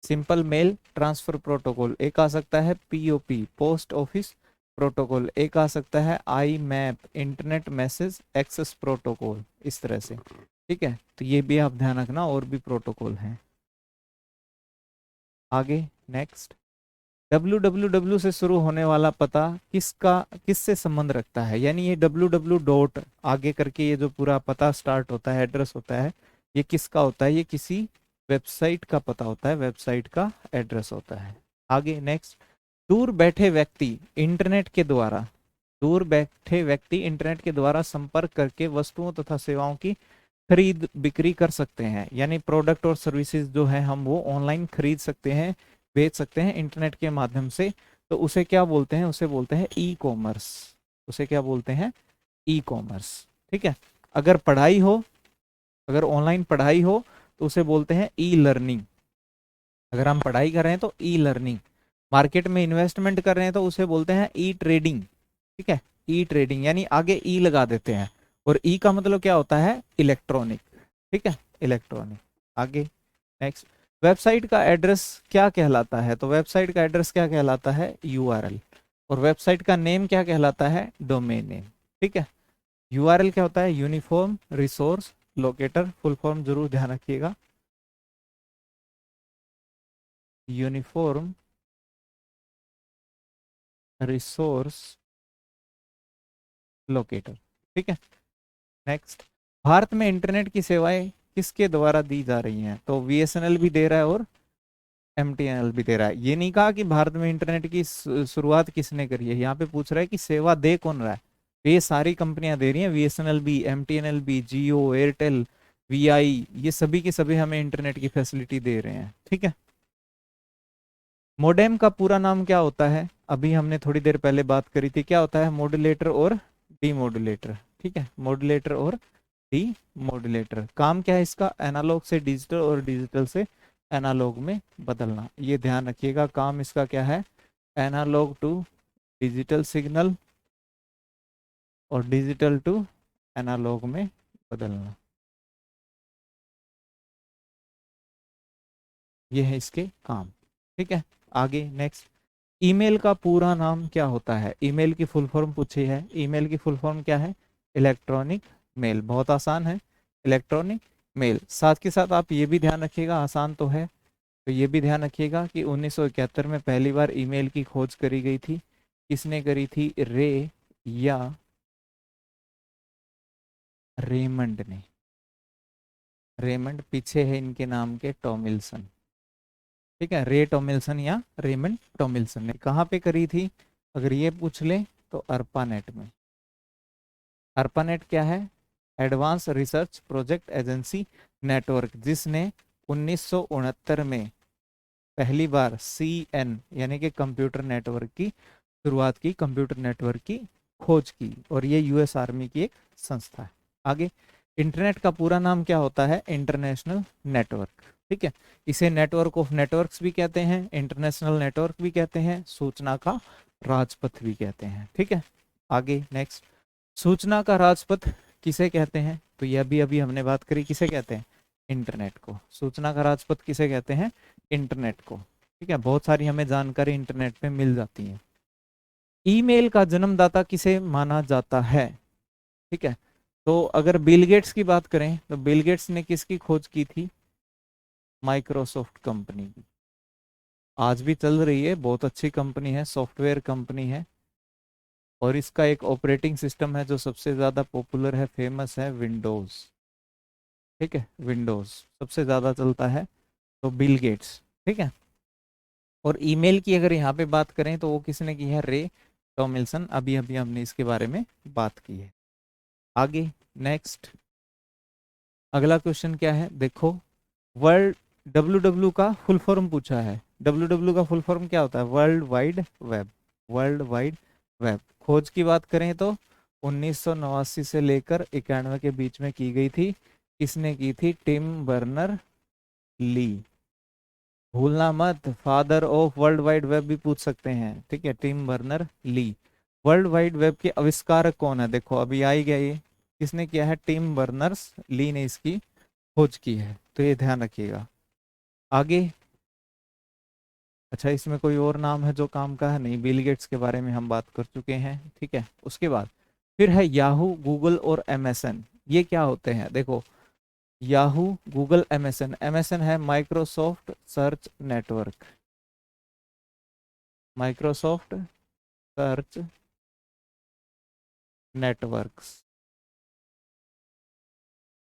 simple mail transfer protocol, एक आ सकता है POP पोस्ट ऑफिस प्रोटोकॉल, एक आ सकता है IMAP internet message access protocol, इस तरह से। ठीक है, तो ये भी आप ध्यान रखना, और भी प्रोटोकॉल हैं। आगे नेक्स्ट, www से शुरू होने वाला पता किससे संबंध रखता है, यानी ये www डॉट आगे करके ये जो पूरा पता स्टार्ट होता है, एड्रेस होता है, ये किसका होता है, ये किसी वेबसाइट का पता होता है, वेबसाइट का एड्रेस होता है। आगे नेक्स्ट, दूर बैठे व्यक्ति इंटरनेट के द्वारा, दूर बैठे व्यक्ति इंटरनेट के द्वारा संपर्क करके वस्तुओं तथा सेवाओं की खरीद बिक्री कर सकते हैं, यानी प्रोडक्ट और सर्विसेज जो है हम वो ऑनलाइन खरीद सकते हैं, बेच सकते हैं इंटरनेट के माध्यम से। तो उसे क्या बोलते हैं, उसे बोलते हैं E-कॉमर्स, उसे क्या बोलते हैं, E-कॉमर्स। ठीक है, अगर पढ़ाई हो, अगर ऑनलाइन पढ़ाई हो तो उसे बोलते हैं E-लर्निंग, अगर हम पढ़ाई कर रहे हैं तो E-लर्निंग। मार्केट में इन्वेस्टमेंट कर रहे हैं तो उसे बोलते हैं E-ट्रेडिंग। ठीक है, E-ट्रेडिंग यानी आगे E लगा देते हैं, और E का मतलब क्या होता है, इलेक्ट्रॉनिक। ठीक है, इलेक्ट्रॉनिक। आगे नेक्स्ट, वेबसाइट का एड्रेस क्या कहलाता है? तो वेबसाइट का एड्रेस क्या कहलाता है? यूआरएल। और वेबसाइट का नेम क्या कहलाता है? Domain name. ठीक है। यूआरएल क्या होता है? Uniform resource locator. Full form जरूर ध्यान रखिएगा, यूनिफॉर्म रिसोर्स लोकेटर। ठीक है। नेक्स्ट, भारत में इंटरनेट की सेवाएं किसके द्वारा दी जा रही हैं? तो बीएसएनएल भी दे रहा है और एमटीएनएल भी दे रहा है। ये नहीं कहा कि भारत में इंटरनेट की शुरुआत किसने करी है, यहाँ पे पूछ रहा है कि सेवा दे कौन रहा है। तो ये सारी कंपनियां दे रही हैं, बीएसएनएल भी, एमटीएनएल भी, जियो, एयरटेल, वीआई, ये सभी के सभी हमें इंटरनेट की फैसिलिटी दे रहे हैं। ठीक है। मोडेम का पूरा नाम क्या होता है? अभी हमने थोड़ी देर पहले बात करी थी, क्या होता है? मॉड्यूलेटर और डीमॉड्यूलेटर। ठीक है, मॉड्यूलेटर और डीमॉड्यूलेटर। काम क्या है इसका? एनालॉग से डिजिटल और डिजिटल से एनालॉग में बदलना। ये ध्यान रखिएगा, काम इसका क्या है? एनालॉग टू डिजिटल सिग्नल और डिजिटल टू एनालॉग में बदलना, ये है इसके काम। ठीक है। आगे नेक्स्ट, ईमेल का पूरा नाम क्या होता है? ईमेल की फुल फॉर्म पूछी है। ईमेल की फुल फॉर्म क्या है? Electronic mail. बहुत आसान है, इलेक्ट्रॉनिक मेल। साथ के साथ आप ये भी ध्यान रखिएगा, आसान तो है, तो ये भी ध्यान रखिएगा कि 1971 में पहली बार ईमेल की खोज करी गई थी। किसने करी थी? रे या रेमंड ने। रेमंड पीछे है इनके नाम के टॉमिल्सन। ठीक है, रे टॉमिल्सन या रेमंड टॉमिल्सन ने। कहाँ पे करी थी अगर ये पूछ ले? तो अर्पानेट में। अर्पानेट क्या है? Advance research project agency network, जिसने 1969 में पहली बार CN यानी कि कंप्यूटर नेटवर्क की शुरुआत की, कंप्यूटर नेटवर्क की खोज की, और ये यूएस आर्मी की एक संस्था है। आगे, इंटरनेट का पूरा नाम क्या होता है? International network. ठीक है, इसे नेटवर्क ऑफ नेटवर्क्स भी कहते हैं, इंटरनेशनल नेटवर्क भी कहते हैं, सूचना का राजपथ भी कहते हैं। ठीक है। आगे नेक्स्ट, सूचना का राजपथ किसे कहते हैं? तो ये अभी अभी हमने बात करी, किसे कहते हैं? इंटरनेट को। सूचना का राजपथ किसे कहते हैं? इंटरनेट को। ठीक है, बहुत सारी हमें जानकारी इंटरनेट पे मिल जाती है। ईमेल का जन्मदाता किसे माना जाता है? ठीक है, तो अगर बिल गेट्स की बात करें तो बिल गेट्स ने किसकी खोज की थी? माइक्रोसॉफ्ट कंपनी की। आज भी चल रही है, बहुत अच्छी कंपनी है, सॉफ्टवेयर कंपनी है, और इसका एक ऑपरेटिंग सिस्टम है जो सबसे ज़्यादा पॉपुलर है, फेमस है, विंडोज़। ठीक है, विंडोज़ सबसे ज़्यादा चलता है, तो बिल गेट्स। ठीक है। और ईमेल की अगर यहाँ पे बात करें तो वो किसने की है? रे टॉमिल्सन। अभी अभी हमने इसके बारे में बात की है। आगे नेक्स्ट, अगला क्वेश्चन क्या है? देखो, वर्ल्ड डब्ल्यू का फुल फॉर्म पूछा है। डब्ल्यू का फुल फॉर्म क्या होता है? World wide web. World wide web. खोज की बात करें तो 1989 से लेकर 91 के बीच में की गई थी। किसने की थी? Tim Berner Lee. भूलना मत, father of world wide web भी पूछ सकते हैं। ठीक है, Tim Berner Lee. World wide web के आविष्कारक कौन है? देखो अभी आई गया ये, किसने किया है? टिम बर्नर्स ली ने इसकी खोज की है, तो ये ध्यान रखिएगा। आगे, अच्छा इसमें कोई और नाम है जो काम का है? नहीं, बिल गेट्स के बारे में हम बात कर चुके हैं। ठीक है, उसके बाद फिर है याहू, गूगल और एमएसएन। ये क्या होते हैं? देखो, याहू, गूगल, एमएसएन। एमएसएन है Microsoft search network. Microsoft search networks.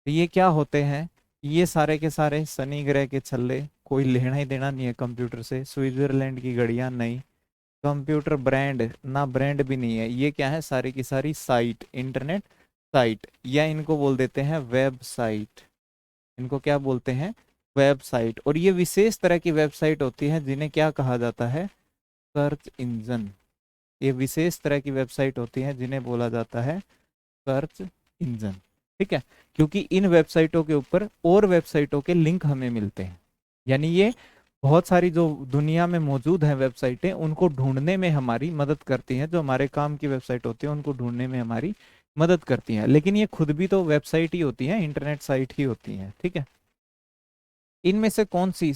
तो ये क्या होते हैं? ये सारे के सारे शनि ग्रह के छल्ले, कोई लेना ही देना नहीं है कंप्यूटर से। स्विट्जरलैंड की घड़ियां नहीं, कंप्यूटर ब्रांड ना, ब्रांड भी नहीं है। ये क्या है? सारी की सारी साइट, इंटरनेट साइट, या इनको बोल देते हैं वेबसाइट। इनको क्या बोलते हैं? वेबसाइट। और ये विशेष तरह की वेबसाइट होती है जिन्हें क्या कहा जाता है? Search engine. ये विशेष तरह की वेबसाइट होती है जिन्हें बोला जाता है सर्च इंजन। ठीक है, क्योंकि इन वेबसाइटों के ऊपर और वेबसाइटों के लिंक हमें मिलते हैं। यानी ये बहुत सारी जो दुनिया में मौजूद हैं वेबसाइटें, उनको ढूंढने में हमारी मदद करती हैं। जो हमारे काम की वेबसाइट होती है उनको ढूंढने में हमारी मदद करती हैं, लेकिन ये खुद भी तो वेबसाइट ही होती हैं, इंटरनेट साइट ही होती हैं। ठीक है, इनमें से कौन सी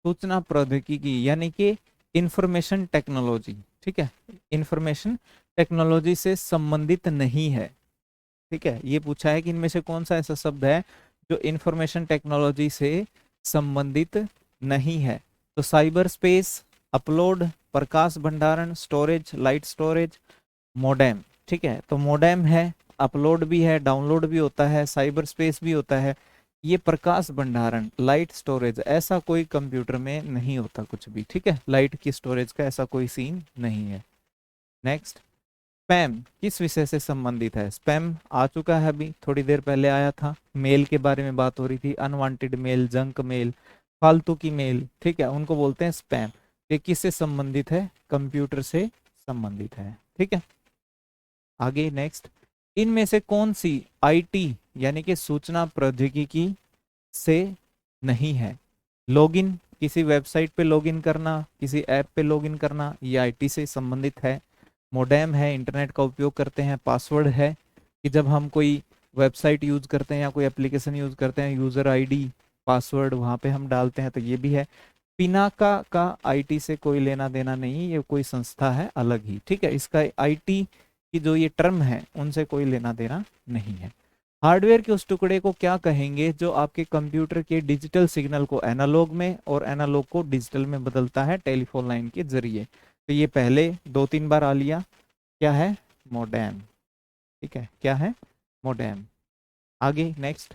सूचना प्रौद्योगिकी यानी कि इंफॉर्मेशन टेक्नोलॉजी, ठीक है, इंफॉर्मेशन टेक्नोलॉजी से संबंधित नहीं है। ठीक है, ये पूछा है कि इनमें से कौन सा ऐसा शब्द है जो इंफॉर्मेशन टेक्नोलॉजी से संबंधित नहीं है। तो साइबर स्पेस, अपलोड, प्रकाश भंडारण, स्टोरेज, लाइट स्टोरेज, मोडेम। ठीक है, तो मोडेम है, अपलोड भी है, डाउनलोड भी होता है, साइबर स्पेस भी होता है। ये प्रकाश भंडारण, लाइट स्टोरेज, ऐसा कोई कंप्यूटर में नहीं होता कुछ भी। ठीक है, लाइट की स्टोरेज का ऐसा कोई सीन नहीं है। नेक्स्ट, स्पैम किस विषय से संबंधित है? स्पैम आ चुका है, अभी थोड़ी देर पहले आया था, मेल के बारे में बात हो रही थी, अनवांटेड मेल, जंक मेल, फालतू की मेल, ठीक है, उनको बोलते हैं स्पैम। ये किससे संबंधित है? कंप्यूटर से संबंधित है। ठीक है, आगे नेक्स्ट, इनमें से कौन सी आईटी यानी कि सूचना प्रौद्योगिकी से नहीं है? लॉगिन, किसी वेबसाइट पे लॉगिन करना, किसी ऐप पे लॉगिन करना, ये आईटी से संबंधित है। मोडेम है, इंटरनेट का उपयोग करते हैं। पासवर्ड है कि जब हम कोई वेबसाइट यूज करते हैं या कोई एप्लीकेशन यूज करते हैं, यूजर आईडी पासवर्ड वहां पे हम डालते हैं, तो ये भी है। पिनाका का आईटी से कोई लेना देना नहीं, ये कोई संस्था है अलग ही। ठीक है, इसका आईटी की जो ये टर्म है उनसे कोई लेना देना नहीं है। हार्डवेयर के उस टुकड़े को क्या कहेंगे जो आपके कंप्यूटर के डिजिटल सिग्नल को एनालॉग में और एनालॉग को डिजिटल में बदलता है टेलीफोन लाइन के जरिए? तो ये पहले 2-3 बार आ लिया, क्या है? मोडेम। ठीक है, क्या है? मोडेम। आगे नेक्स्ट,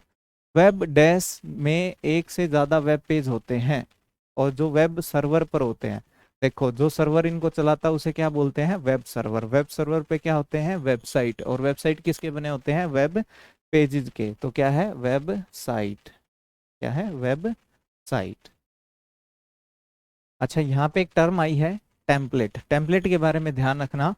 वेब डैश में एक से ज्यादा वेब पेज होते हैं और जो वेब सर्वर पर होते हैं, देखो जो सर्वर इनको चलाता है उसे क्या बोलते हैं? Web server. वेब सर्वर पे क्या होते हैं? वेबसाइट। और वेबसाइट किसके बने होते हैं? वेब पेजेस के। तो क्या है? Web site. क्या है? Web site. अच्छा, यहाँ पे एक टर्म आई है टेम्पलेट। टेम्पलेट के बारे में ध्यान रखना।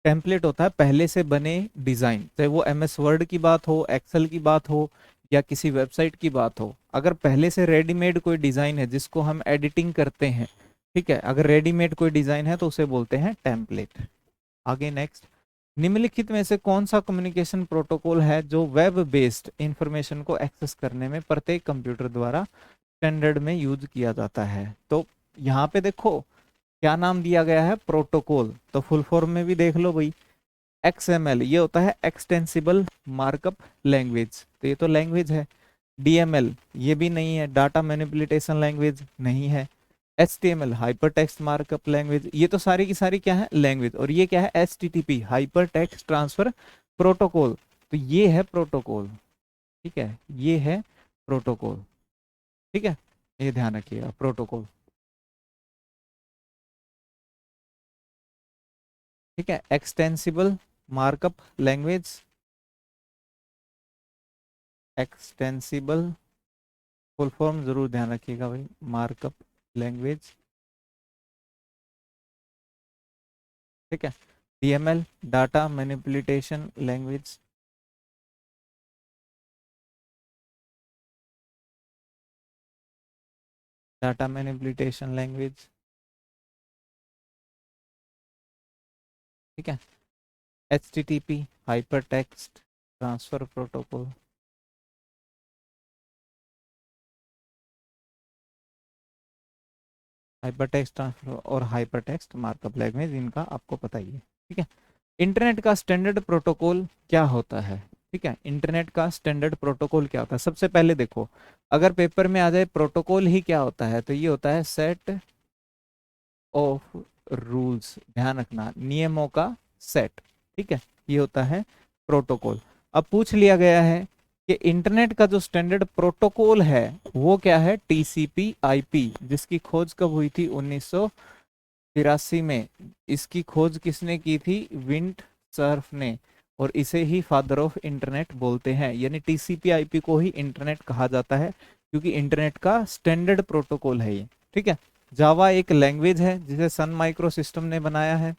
टेम्पलेट होता है पहले से बने डिजाइन, चाहे वो एमएस वर्ड की बात हो, एक्सेल की बात हो या किसी वेबसाइट की बात हो। अगर पहले से रेडीमेड कोई डिजाइन है जिसको हम एडिटिंग करते हैं, ठीक है, अगर रेडीमेड कोई डिजाइन है तो उसे बोलते हैं टेम्पलेट। आगे नेक्स्ट, निम्नलिखित में से कौन सा कम्युनिकेशन प्रोटोकॉल है जो वेब बेस्ड इंफॉर्मेशन को एक्सेस करने में प्रत्येक कंप्यूटर द्वारा स्टैंडर्ड में यूज किया जाता है? तो यहाँ पे देखो क्या नाम दिया गया है? प्रोटोकॉल। तो फुल फॉर्म में भी देख लो भाई, XML ये होता है एक्सटेंसिबल मार्कअप लैंग्वेज, तो ये तो लैंग्वेज है। DML ये भी नहीं है, डाटा मैनिपुलेशन लैंग्वेज नहीं है। HTML hyper text markup language, ये तो सारी की सारी क्या है? लैंग्वेज। और ये क्या है? HTTP hyper text transfer protocol, तो ये है प्रोटोकॉल। ठीक है, ये है प्रोटोकॉल। ठीक है, ये ध्यान रखिएगा, प्रोटोकॉल। ठीक है, extensible markup language, extensible full form जरूर ध्यान रखिएगा भाई, मार्कअप लैंग्वेज। ठीक है, DML data manipulation language. Data manipulation language. ठीक है, HTTP hyper text transfer protocol. Hyper text transfer और हाइपर टेक्स्ट मार्कअप लैंग्वेज, इनका आपको पता ही है। ठीक है, इंटरनेट का स्टैंडर्ड प्रोटोकॉल क्या होता है? ठीक है, इंटरनेट का स्टैंडर्ड प्रोटोकॉल क्या होता है? सबसे पहले देखो, अगर पेपर में आ जाए प्रोटोकॉल ही क्या होता है, तो ये होता है सेट ऑफ रूल्स। ध्यान रखना, नियमों का सेट। ठीक है, ये होता है प्रोटोकॉल। अब पूछ लिया गया है कि इंटरनेट का जो स्टैंडर्ड प्रोटोकॉल है वो क्या है? TCP/IP, जिसकी खोज कब हुई थी? 1983 में। इसकी खोज किसने की थी? विंट सर्फ ने। और इसे ही फादर ऑफ इंटरनेट बोलते हैं, यानी TCP/IP को ही इंटरनेट कहा जाता है क्योंकि इंटरनेट का स्टैंडर्ड प्रोटोकॉल है ये। ठीक है, जावा एक लैंग्वेज है जिसे सन माइक्रो सिस्टम ने बनाया है,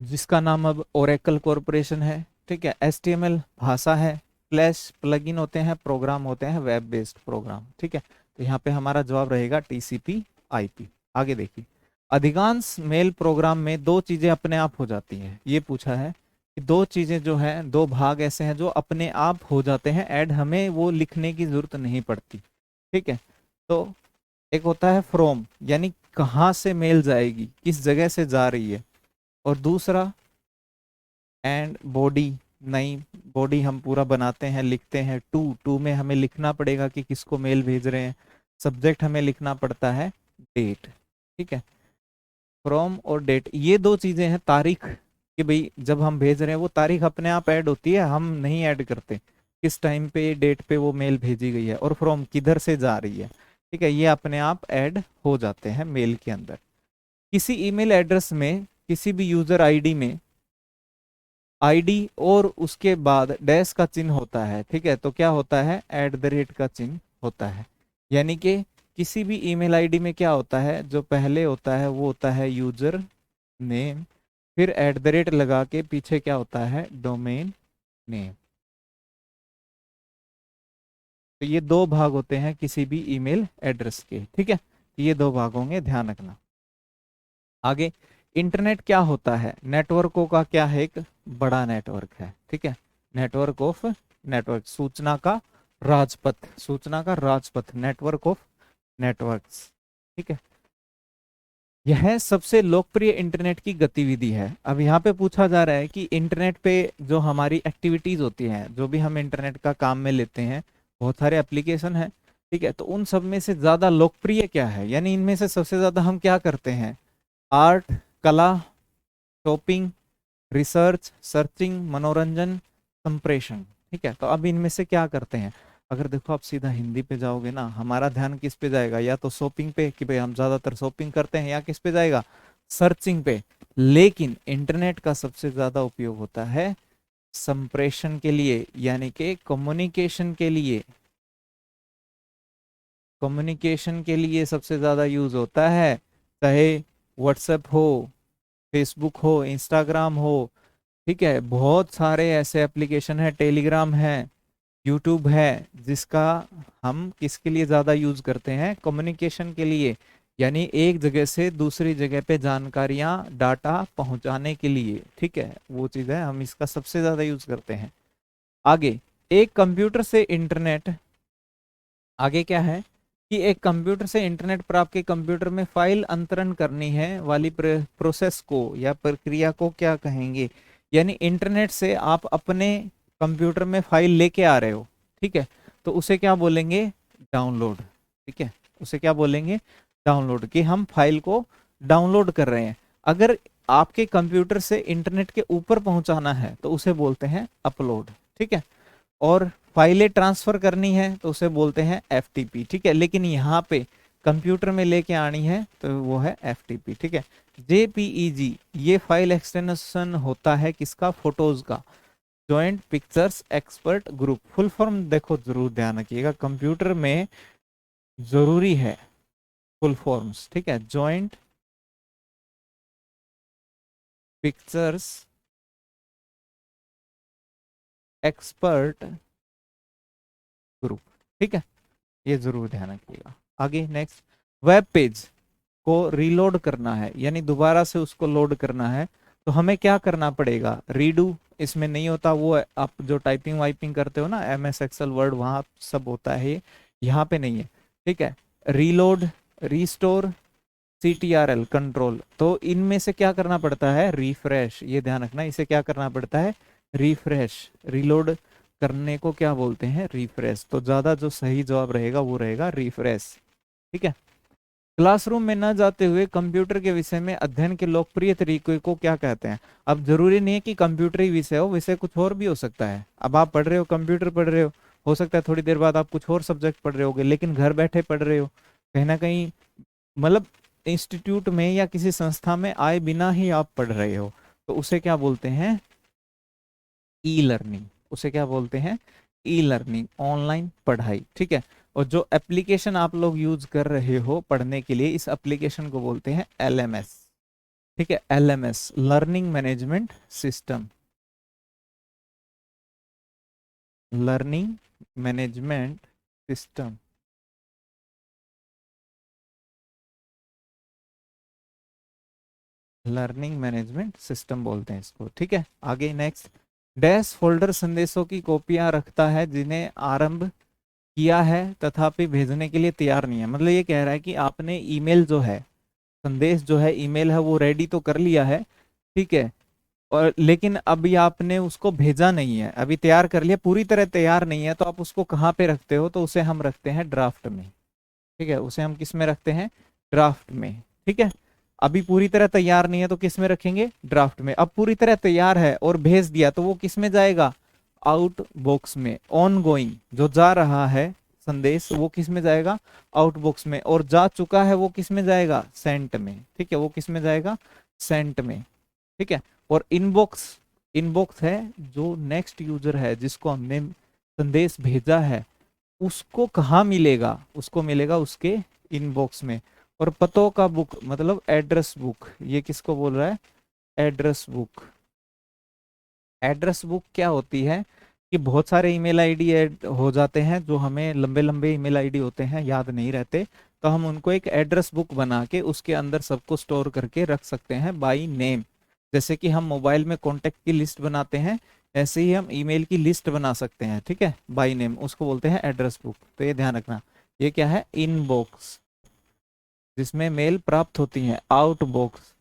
जिसका नाम अब ओरेकल कॉरपोरेशन है। ठीक है, HTML भाषा है, फ्लैश प्लगइन होते हैं, प्रोग्राम होते हैं, वेब बेस्ड प्रोग्राम। ठीक है, तो यहाँ पे हमारा जवाब रहेगा TCP/IP। आगे देखिए, अधिकांश मेल प्रोग्राम में दो चीजें अपने आप हो जाती हैं। ये पूछा है कि दो चीजें जो है, दो भाग ऐसे हैं जो अपने आप हो जाते हैं ऐड, हमें वो लिखने की जरूरत नहीं पड़ती। ठीक है, तो एक होता है फ्रॉम, यानी कहाँ से मेल जाएगी, किस जगह से जा रही है। और दूसरा एंड बॉडी, नहीं बॉडी हम पूरा बनाते हैं लिखते हैं टू, टू में हमें लिखना पड़ेगा कि किसको मेल भेज रहे हैं। सब्जेक्ट हमें लिखना पड़ता है डेट, ठीक है। फ्रॉम और डेट ये दो चीजें हैं, तारीख कि भाई जब हम भेज रहे हैं वो तारीख अपने आप ऐड होती है, हम नहीं ऐड करते किस टाइम पे डेट पे वो मेल भेजी गई है। और फ्रॉम किधर से जा रही है, ठीक है, ये अपने आप ऐड हो जाते हैं मेल के अंदर। किसी ईमेल एड्रेस में किसी भी यूजर आईडी में आईडी और उसके बाद डैश का चिन्ह होता है, ठीक है, तो क्या होता है, एट द रेट का चिन्ह होता है। यानी कि किसी भी ईमेल आईडी में क्या होता है, जो पहले होता है वो होता है यूजर नेम, फिर एट द रेट लगा के पीछे क्या होता है, डोमेन नेम। तो ये दो भाग होते हैं किसी भी ईमेल एड्रेस के, ठीक है, ये दो भाग होंगे, ध्यान रखना। आगे इंटरनेट क्या होता है, नेटवर्कों का क्या है, एक बड़ा नेटवर्क है, ठीक है। नेटवर्क ऑफ नेटवर्क, सूचना का राजपथ, सूचना का राजपथ, नेटवर्क ऑफ नेटवर्क्स, ठीक है। यह सबसे लोकप्रिय इंटरनेट की गतिविधि है। अब यहाँ पे पूछा जा रहा है कि इंटरनेट पे जो हमारी एक्टिविटीज होती हैं, जो भी हम इंटरनेट का काम में लेते हैं, बहुत सारे एप्लीकेशन है, ठीक है, तो उन सब में से ज्यादा लोकप्रिय क्या है, यानी इनमें से सबसे ज्यादा हम क्या करते हैं, आर्ट, कला, शॉपिंग, रिसर्च, सर्चिंग, मनोरंजन, संप्रेषण, ठीक है। तो अब इनमें से क्या करते हैं, अगर देखो आप सीधा हिंदी पे जाओगे ना, हमारा ध्यान किस पे जाएगा, या तो शॉपिंग पे कि भाई हम ज्यादातर शॉपिंग करते हैं, या किस पे जाएगा, सर्चिंग पे। लेकिन इंटरनेट का सबसे ज्यादा उपयोग होता है संप्रेषण के लिए, यानी कि कम्युनिकेशन के लिए। कम्युनिकेशन के लिए सबसे ज्यादा यूज होता है, चाहे व्हाट्सएप हो, फेसबुक हो, इंस्टाग्राम हो, ठीक है, बहुत सारे ऐसे एप्लीकेशन है, टेलीग्राम है, यूट्यूब है, जिसका हम किसके लिए ज्यादा यूज करते हैं, कम्युनिकेशन के लिए, यानी एक जगह से दूसरी जगह पे जानकारियां, डाटा पहुंचाने के लिए, ठीक है, वो चीज है, हम इसका सबसे ज्यादा यूज करते हैं। आगे एक कंप्यूटर से इंटरनेट, आगे क्या है कि एक कंप्यूटर से इंटरनेट पर आपके कंप्यूटर में फाइल अंतरण करनी है वाली प्रोसेस को या प्रक्रिया को क्या कहेंगे, यानी इंटरनेट से आप अपने कंप्यूटर में फाइल लेके आ रहे हो, ठीक है, तो उसे क्या बोलेंगे, डाउनलोड, ठीक है, उसे क्या बोलेंगे, डाउनलोड, कि हम फाइल को डाउनलोड कर रहे हैं। अगर आपके कंप्यूटर से इंटरनेट के ऊपर पहुंचाना है तो उसे बोलते हैं अपलोड, ठीक है। और फाइलें ट्रांसफर करनी है तो उसे बोलते हैं एफटीपी, ठीक है। लेकिन यहाँ पे कंप्यूटर में लेके आनी है तो वो है एफटीपी, ठीक है। जेपीईजी ये फाइल एक्सटेंशन होता है किसका, फोटोज का, joint pictures expert group. Full form देखो जरूर ध्यान रखिएगा, कंप्यूटर में जरूरी है फुल फॉर्म्स, ठीक है, जॉइंट पिक्चर्स एक्सपर्ट ग्रुप, ठीक है, ये जरूर ध्यान रखिएगा। आगे नेक्स्ट, वेब पेज को रीलोड करना है, यानी दोबारा से उसको लोड करना है, तो हमें क्या करना पड़ेगा, रीडू इसमें नहीं होता, वो आप जो टाइपिंग वाइपिंग करते हो ना, एमएस एक्सेल वर्ड, वहां सब होता है, यहाँ पे नहीं है, ठीक है। रीलोड, रीस्टोर, CTRL कंट्रोल, तो इनमें से क्या करना पड़ता है, रिफ्रेश, ये ध्यान रखना, इसे क्या करना पड़ता है, रिफ्रेश। रीलोड करने को क्या बोलते हैं, रिफ्रेश, तो ज्यादा जो सही जवाब रहेगा वो रहेगा रिफ्रेश, ठीक है। क्लासरूम में न जाते हुए कंप्यूटर के विषय में अध्ययन के लोकप्रिय तरीके को क्या कहते हैं। अब जरूरी नहीं है कि कंप्यूटर ही विषय हो, विषय कुछ और भी हो सकता है। अब आप पढ़ रहे हो, कंप्यूटर पढ़ रहे हो सकता है थोड़ी देर बाद आप कुछ और सब्जेक्ट पढ़ रहे होगे, लेकिन घर बैठे पढ़ रहे हो, कहीं ना कहीं मतलब इंस्टीट्यूट में या किसी संस्था में आए बिना ही आप पढ़ रहे हो, तो उसे क्या बोलते हैं, ई लर्निंग, उसे क्या बोलते हैं, ई लर्निंग, ऑनलाइन पढ़ाई, ठीक है। और जो एप्लीकेशन आप लोग यूज कर रहे हो पढ़ने के लिए, इस एप्लीकेशन को बोलते हैं LMS, ठीक है, LMS learning management system, learning management system, learning management system बोलते हैं इसको, ठीक है। आगे नेक्स्ट, डैश फोल्डर संदेशों की कॉपियां रखता है जिन्हें आरंभ किया है तथापि भेजने के लिए तैयार नहीं है, मतलब ये कह रहा है कि आपने ईमेल जो है, संदेश जो है, ईमेल है, वो रेडी तो कर लिया है, ठीक है, और लेकिन अभी आपने उसको भेजा नहीं है, अभी तैयार कर लिया, पूरी तरह तैयार नहीं है, तो आप उसको कहाँ पे रखते हो, तो उसे हम रखते हैं ड्राफ्ट में, ठीक है, उसे हम किस में रखते हैं, ड्राफ्ट में, ठीक है। अभी पूरी तरह तैयार नहीं है तो किस में रखेंगे, ड्राफ्ट में। अब पूरी तरह तैयार है और भेज दिया तो वो किस में जाएगा, आउट बॉक्स में। ऑन गोइंग जो जा रहा है संदेश वो किस में जाएगा, आउट बॉक्स में, और जा चुका है वो किस में जाएगा, सेंट में, ठीक है, वो किस में जाएगा, सेंट में, ठीक है। और इनबॉक्स, इनबॉक्स है जो नेक्स्ट यूजर है जिसको हमने संदेश भेजा है, उसको कहाँ मिलेगा, उसको मिलेगा उसके इनबॉक्स में। और पतों का बुक मतलब एड्रेस बुक, ये किसको बोल रहा है, एड्रेस बुक। एड्रेस बुक क्या होती है कि बहुत सारे ईमेल आईडी ऐड हो जाते हैं, जो हमें लंबे लंबे ईमेल आईडी होते हैं, याद नहीं रहते, तो हम उनको एक एड्रेस बुक बना के उसके अंदर सबको स्टोर करके रख सकते हैं बाई नेम। जैसे कि हम मोबाइल में कॉन्टेक्ट की लिस्ट बनाते हैं, ऐसे ही हम ईमेल की लिस्ट बना सकते हैं, ठीक है, बाई नेम, उसको बोलते हैं एड्रेस बुक। तो ये ध्यान रखना। ये क्या है, इनबॉक्स जिसमें मेल प्राप्त होती है, outbox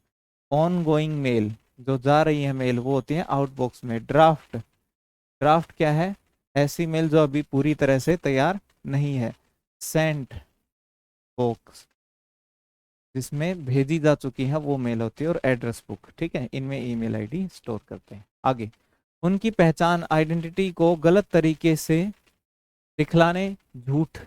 ongoing mail जो जा रही है मेल वो होती है आउट बॉक्स में। ड्राफ्ट, ड्राफ्ट क्या है, ऐसी मेल जो अभी पूरी तरह से तैयार नहीं है। सेंट बॉक्स जिसमें भेजी जा चुकी है वो मेल होती है। और एड्रेस बुक, ठीक है, इनमें ईमेल आईडी स्टोर करते हैं। आगे, उनकी पहचान आइडेंटिटी को गलत तरीके से दिखलाने, झूठ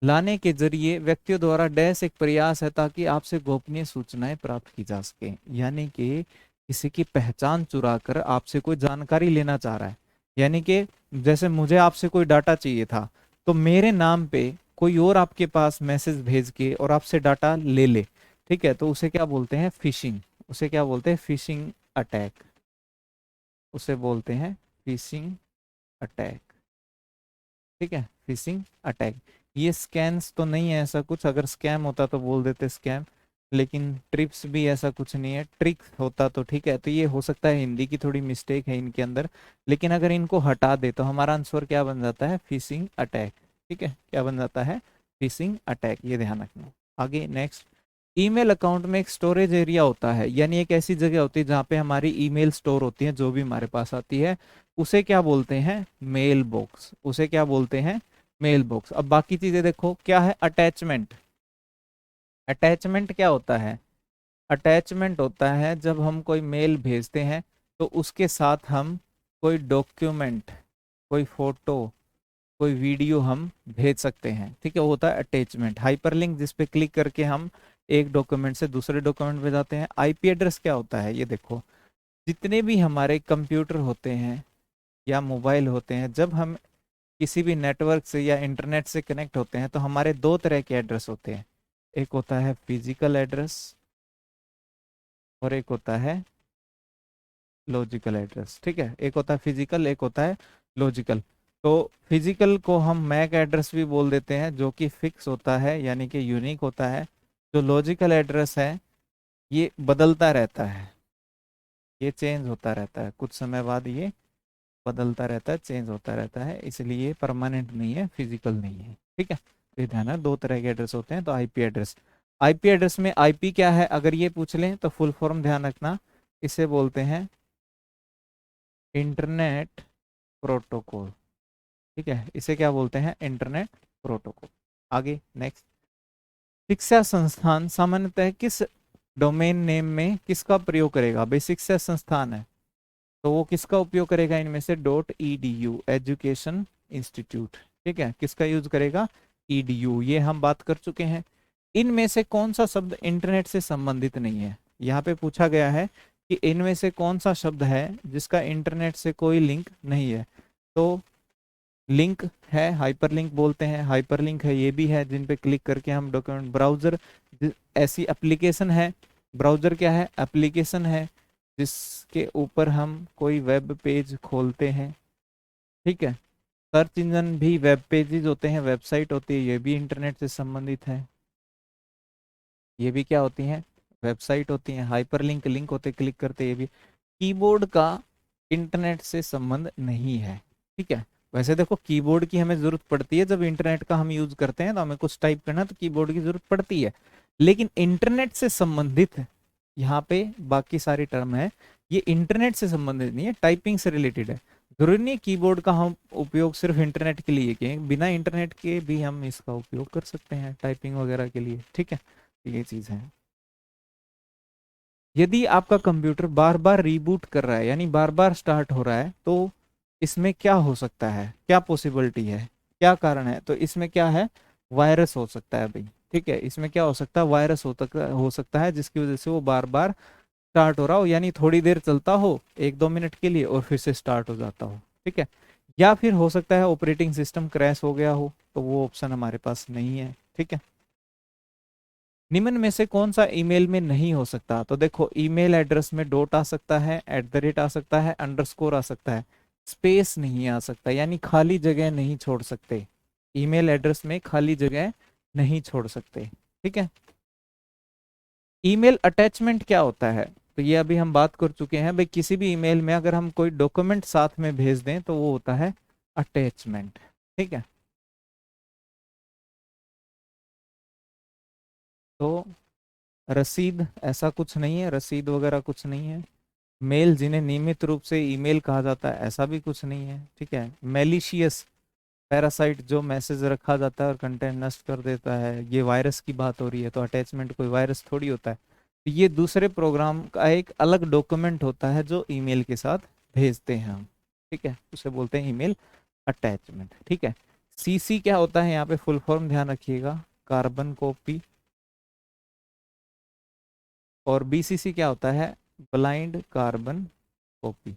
लाने के जरिए व्यक्तियों द्वारा डैश एक प्रयास है ताकि आपसे गोपनीय सूचनाएं प्राप्त की जा सके। यानी कि किसी की पहचान चुरा कर आपसे कोई जानकारी लेना चाह रहा है, यानी कि जैसे मुझे आपसे कोई डाटा चाहिए था, तो मेरे नाम पे कोई और आपके पास मैसेज भेज के और आपसे डाटा ले ले, ठीक है, तो उसे क्या बोलते हैं, फिशिंग। उसे क्या बोलते हैं, फिशिंग अटैक, उसे बोलते हैं फिशिंग अटैक, ठीक है, फिशिंग अटैक। ये स्कैम्स तो नहीं है ऐसा कुछ, अगर स्कैम होता तो बोल देते स्कैम, लेकिन ट्रिप्स भी ऐसा कुछ नहीं है, ट्रिक होता तो ठीक है। तो ये हो सकता है हिंदी की थोड़ी मिस्टेक है इनके अंदर, लेकिन अगर इनको हटा दे तो हमारा आंसर क्या बन जाता है, फिशिंग अटैक, ठीक है, क्या बन जाता है, फिशिंग अटैक, ये ध्यान रखना। आगे नेक्स्ट, ईमेल अकाउंट में एक स्टोरेज एरिया होता है, यानी एक ऐसी जगह होती है जहाँ पे हमारी ईमेल स्टोर होती है, जो भी हमारे पास आती है, उसे क्या बोलते हैं, मेल बॉक्स, उसे क्या बोलते हैं, मेल बॉक्स। अब बाकी चीजें देखो, क्या है अटैचमेंट। अटैचमेंट क्या होता है, अटैचमेंट होता है जब हम कोई मेल भेजते हैं तो उसके साथ हम कोई डॉक्यूमेंट, कोई फोटो, कोई वीडियो हम भेज सकते हैं, ठीक है, वो होता है अटैचमेंट। हाइपरलिंक जिस पे क्लिक करके हम एक डॉक्यूमेंट से दूसरे डॉक्यूमेंट पे जाते हैं। आईपी एड्रेस क्या होता है, ये देखो, जितने भी हमारे कंप्यूटर होते हैं या मोबाइल होते हैं, जब हम किसी भी नेटवर्क से या इंटरनेट से कनेक्ट होते हैं तो हमारे दो तरह के एड्रेस होते हैं, एक होता है फिजिकल एड्रेस और एक होता है लॉजिकल एड्रेस, ठीक है, एक होता है फिजिकल, एक होता है लॉजिकल। तो फिजिकल को हम मैक एड्रेस भी बोल देते हैं, जो कि फिक्स होता है यानी कि यूनिक होता है। जो लॉजिकल एड्रेस है ये बदलता रहता है, ये चेंज होता रहता है, कुछ समय बाद ये बदलता रहता है, चेंज होता रहता है, इसलिए परमानेंट नहीं है, फिजिकल नहीं है, ठीक है। तो ये ध्यान है, दो तरह के एड्रेस होते हैं। तो आईपी एड्रेस, आईपी एड्रेस में आईपी क्या है अगर ये पूछ लें तो फुल फॉर्म ध्यान रखना, इसे बोलते हैं इंटरनेट प्रोटोकॉल, ठीक है, इसे क्या बोलते हैं, इंटरनेट प्रोटोकॉल। आगे नेक्स्ट, शिक्षा संस्थान सामान्यतः किस डोमेन नेम में किसका प्रयोग करेगा, भाई शिक्षा संस्थान है तो वो किसका उपयोग करेगा, इनमें से डॉट edu एजुकेशन इंस्टीट्यूट, ठीक है, किसका यूज करेगा, edu, ये हम बात कर चुके हैं। इनमें से कौन सा शब्द इंटरनेट से संबंधित नहीं है, यहाँ पे पूछा गया है कि इनमें से कौन सा शब्द है जिसका इंटरनेट से कोई लिंक नहीं है। तो लिंक है, हाइपरलिंक बोलते हैं, हाइपरलिंक है, ये भी है जिन पे क्लिक करके हम डॉक्यूमेंट, ब्राउजर ऐसी एप्लीकेशन है, ब्राउजर क्या है, एप्लीकेशन है जिसके ऊपर हम कोई वेब पेज खोलते हैं, ठीक है। सर्च इंजन भी वेब पेजेस होते हैं, वेबसाइट होती है, ये भी इंटरनेट से संबंधित है, ये भी क्या होती हैं, वेबसाइट होती हैं। हाइपरलिंक लिंक होते, क्लिक करते, ये भी। कीबोर्ड का इंटरनेट से संबंध नहीं है, ठीक है। वैसे देखो कीबोर्ड की हमें जरूरत पड़ती है, जब इंटरनेट का हम यूज करते हैं तो हमें कुछ टाइप करना तो कीबोर्ड की जरूरत पड़ती है, लेकिन इंटरनेट से संबंधित यहाँ पे बाकी सारी टर्म है, ये इंटरनेट से संबंधित नहीं है, टाइपिंग से रिलेटेड है। जरूरी नहीं कीबोर्ड का हम उपयोग सिर्फ इंटरनेट के लिए किए, बिना इंटरनेट के भी हम इसका उपयोग कर सकते हैं टाइपिंग वगैरह के लिए, ठीक है, ये चीज है। यदि आपका कंप्यूटर बार बार रीबूट कर रहा है, यानी बार बार स्टार्ट हो रहा है, तो इसमें क्या हो सकता है, क्या पॉसिबिलिटी है, क्या कारण है, तो इसमें क्या है, वायरस हो सकता है भाई, ठीक है, इसमें क्या हो सकता है, वायरस हो सकता है, जिसकी वजह से वो बार बार स्टार्ट हो रहा हो, यानी थोड़ी देर चलता हो 1-2 मिनट के लिए और फिर से स्टार्ट हो जाता हो, ठीक है। या फिर हो सकता है ऑपरेटिंग सिस्टम क्रैश हो गया हो, तो वो ऑप्शन हमारे पास नहीं है, ठीक है। निम्न में से कौन सा ईमेल में नहीं हो सकता, तो देखो ईमेल एड्रेस में डॉट आ सकता है, @ आ सकता है, अंडरस्कोर आ सकता है, स्पेस नहीं आ सकता, यानी खाली जगह नहीं छोड़ सकते, ईमेल एड्रेस में खाली जगह नहीं छोड़ सकते, ठीक है। ईमेल अटैचमेंट क्या होता है, तो ये अभी हम बात कर चुके हैं भाई, किसी भी ईमेल में अगर हम कोई डॉक्यूमेंट साथ में भेज दें तो वो होता है अटैचमेंट, ठीक है। तो रसीद ऐसा कुछ नहीं है, रसीद वगैरह कुछ नहीं है। मेल जिन्हें नियमित रूप से ईमेल कहा जाता है, ऐसा भी कुछ नहीं है, ठीक है। मैलिशियस पैरासाइट, जो मैसेज रखा जाता है और कंटेंट नष्ट कर देता है, ये वायरस की बात हो रही है, तो अटैचमेंट कोई वायरस थोड़ी होता है, तो ये दूसरे प्रोग्राम का एक अलग डॉक्यूमेंट होता है जो ईमेल के साथ भेजते हैं हम, ठीक है, उसे बोलते हैं ईमेल अटैचमेंट, ठीक है। सीसी क्या होता है, यहाँ पे फुल फॉर्म ध्यान रखिएगा, कार्बन कॉपी, और बीसीसी क्या होता है, blind carbon copy.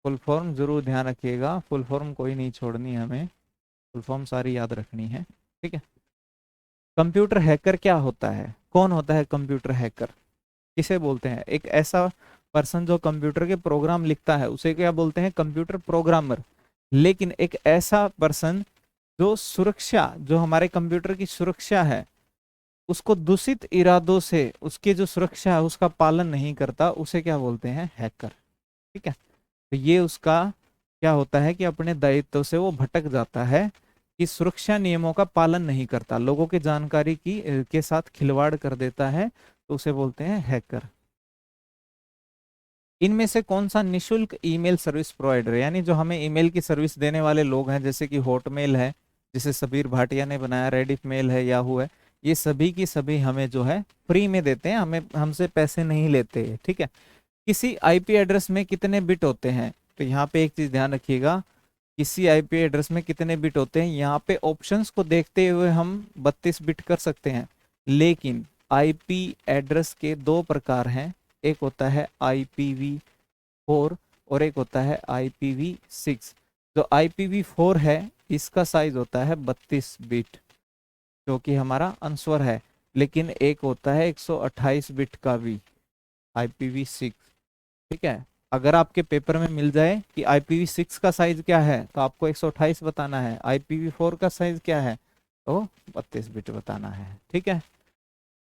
Full form जरूर ध्यान रखिएगा, फुल फॉर्म कोई नहीं छोड़नी है हमें, फुल फॉर्म सारी याद रखनी है, ठीक है। कंप्यूटर हैकर क्या होता है, कौन होता है कंप्यूटर हैकर, किसे बोलते हैं, एक ऐसा पर्सन जो कंप्यूटर के प्रोग्राम लिखता है उसे क्या बोलते हैं, कंप्यूटर प्रोग्रामर। लेकिन एक ऐसा पर्सन जो सुरक्षा, जो हमारे कंप्यूटर की सुरक्षा है उसको दूषित इरादों से, उसकी जो सुरक्षा है उसका पालन नहीं करता, उसे क्या बोलते हैं, हैकर, ठीक है। तो ये उसका क्या होता है कि अपने दायित्व से वो भटक जाता है, कि सुरक्षा नियमों का पालन नहीं करता, लोगों की जानकारी की के साथ खिलवाड़ कर देता है, तो उसे बोलते हैं हैकर। इनमें से कौन सा निशुल्क ईमेल सर्विस प्रोवाइडर है, यानी जो हमें ईमेल की सर्विस देने वाले लोग हैं, जैसे कि हॉटमेल है जिसे सबीर भाटिया ने बनाया, रेडिफ मेल है, याहू है, ये सभी की सभी हमें जो है फ्री में देते हैं, हमें हमसे पैसे नहीं लेते, ठीक है। किसी आईपी एड्रेस में कितने बिट होते हैं, तो यहाँ पे एक चीज ध्यान रखिएगा, किसी आईपी एड्रेस में कितने बिट होते हैं, यहाँ पे ऑप्शंस को देखते हुए हम 32 बिट कर सकते हैं, लेकिन आईपी एड्रेस के दो प्रकार हैं, एक होता है IPv4 और एक होता है IPv6। जो IPv4 है इसका साइज होता है 32 बिट, जो कि हमारा आंसर है, लेकिन एक होता है 128 बिट का भी, IPv6, ठीक है। अगर आपके पेपर में मिल जाए कि IPv6 का साइज क्या है, तो आपको 128 बताना है, IPv4 का साइज क्या है, तो 32 बिट बताना है, ठीक है।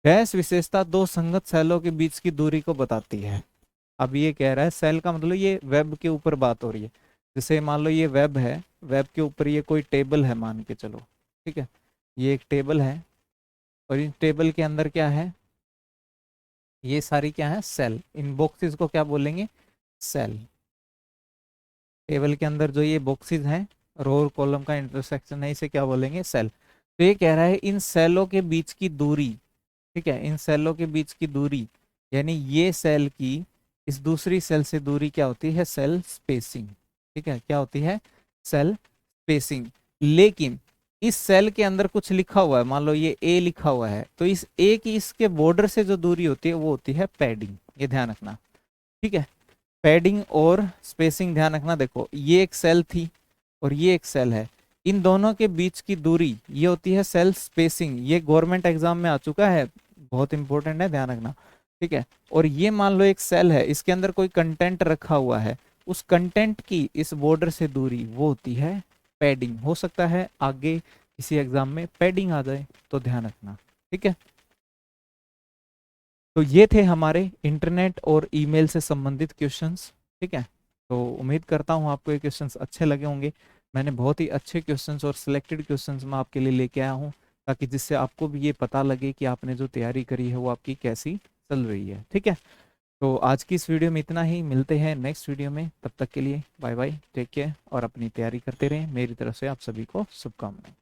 डैश विशेषता दो संगत सेलों के बीच की दूरी को बताती है। अब ये कह रहा है सेल का मतलब ये वेब के ऊपर बात हो रही है, जैसे मान लो ये वेब है, वेब के ऊपर ये कोई टेबल है मान के चलो, ठीक है, ये एक टेबल है, और इन टेबल के अंदर क्या है, ये सारी क्या है, सेल, इन बॉक्सेस को क्या बोलेंगे, सेल। टेबल के अंदर जो ये बॉक्सेस हैं, रो और कॉलम का इंटरसेक्शन है, इसे क्या बोलेंगे, सेल। तो ये कह रहा है इन सेलों के बीच की दूरी, ठीक है, इन सेलों के बीच की दूरी, यानी ये सेल की इस दूसरी सेल से दूरी क्या होती है, सेल स्पेसिंग, ठीक है, क्या होती है, सेल स्पेसिंग। लेकिन इस सेल के अंदर कुछ लिखा हुआ है, मान लो ये ए लिखा हुआ है, तो इस ए की इसके बॉर्डर से जो दूरी होती है वो होती है पैडिंग, ये ध्यान रखना, ठीक है। पैडिंग और स्पेसिंग ध्यान रखना, देखो ये एक सेल थी और ये एक सेल है, इन दोनों के बीच की दूरी ये होती है सेल स्पेसिंग, ये गवर्नमेंट एग्जाम में आ चुका है, बहुत इंपॉर्टेंट है, ध्यान रखना, ठीक है। और ये मान लो एक सेल है, इसके अंदर कोई कंटेंट रखा हुआ है, उस कंटेंट की इस बॉर्डर से दूरी वो होती है पैडिंग। हो सकता है आगे किसी एग्जाम में पैडिंग आ जाए, तो ध्यान रखना, ठीक है। तो ये थे हमारे इंटरनेट और ईमेल से संबंधित क्वेश्चंस, ठीक है। तो उम्मीद करता हूँ आपको ये क्वेश्चंस अच्छे लगे होंगे। मैंने बहुत ही अच्छे क्वेश्चंस और सिलेक्टेड क्वेश्चंस मैं आपके लिए लेके आया हूँ, ताकि जिससे आपको भी ये पता लगे कि आपने जो तैयारी करी है वो आपकी कैसी चल रही है। ठीक है, तो आज की इस वीडियो में इतना ही, मिलते हैं नेक्स्ट वीडियो में। तब तक के लिए बाय बाय, टेक केयर और अपनी तैयारी करते रहें। मेरी तरफ से आप सभी को शुभकामनाएं।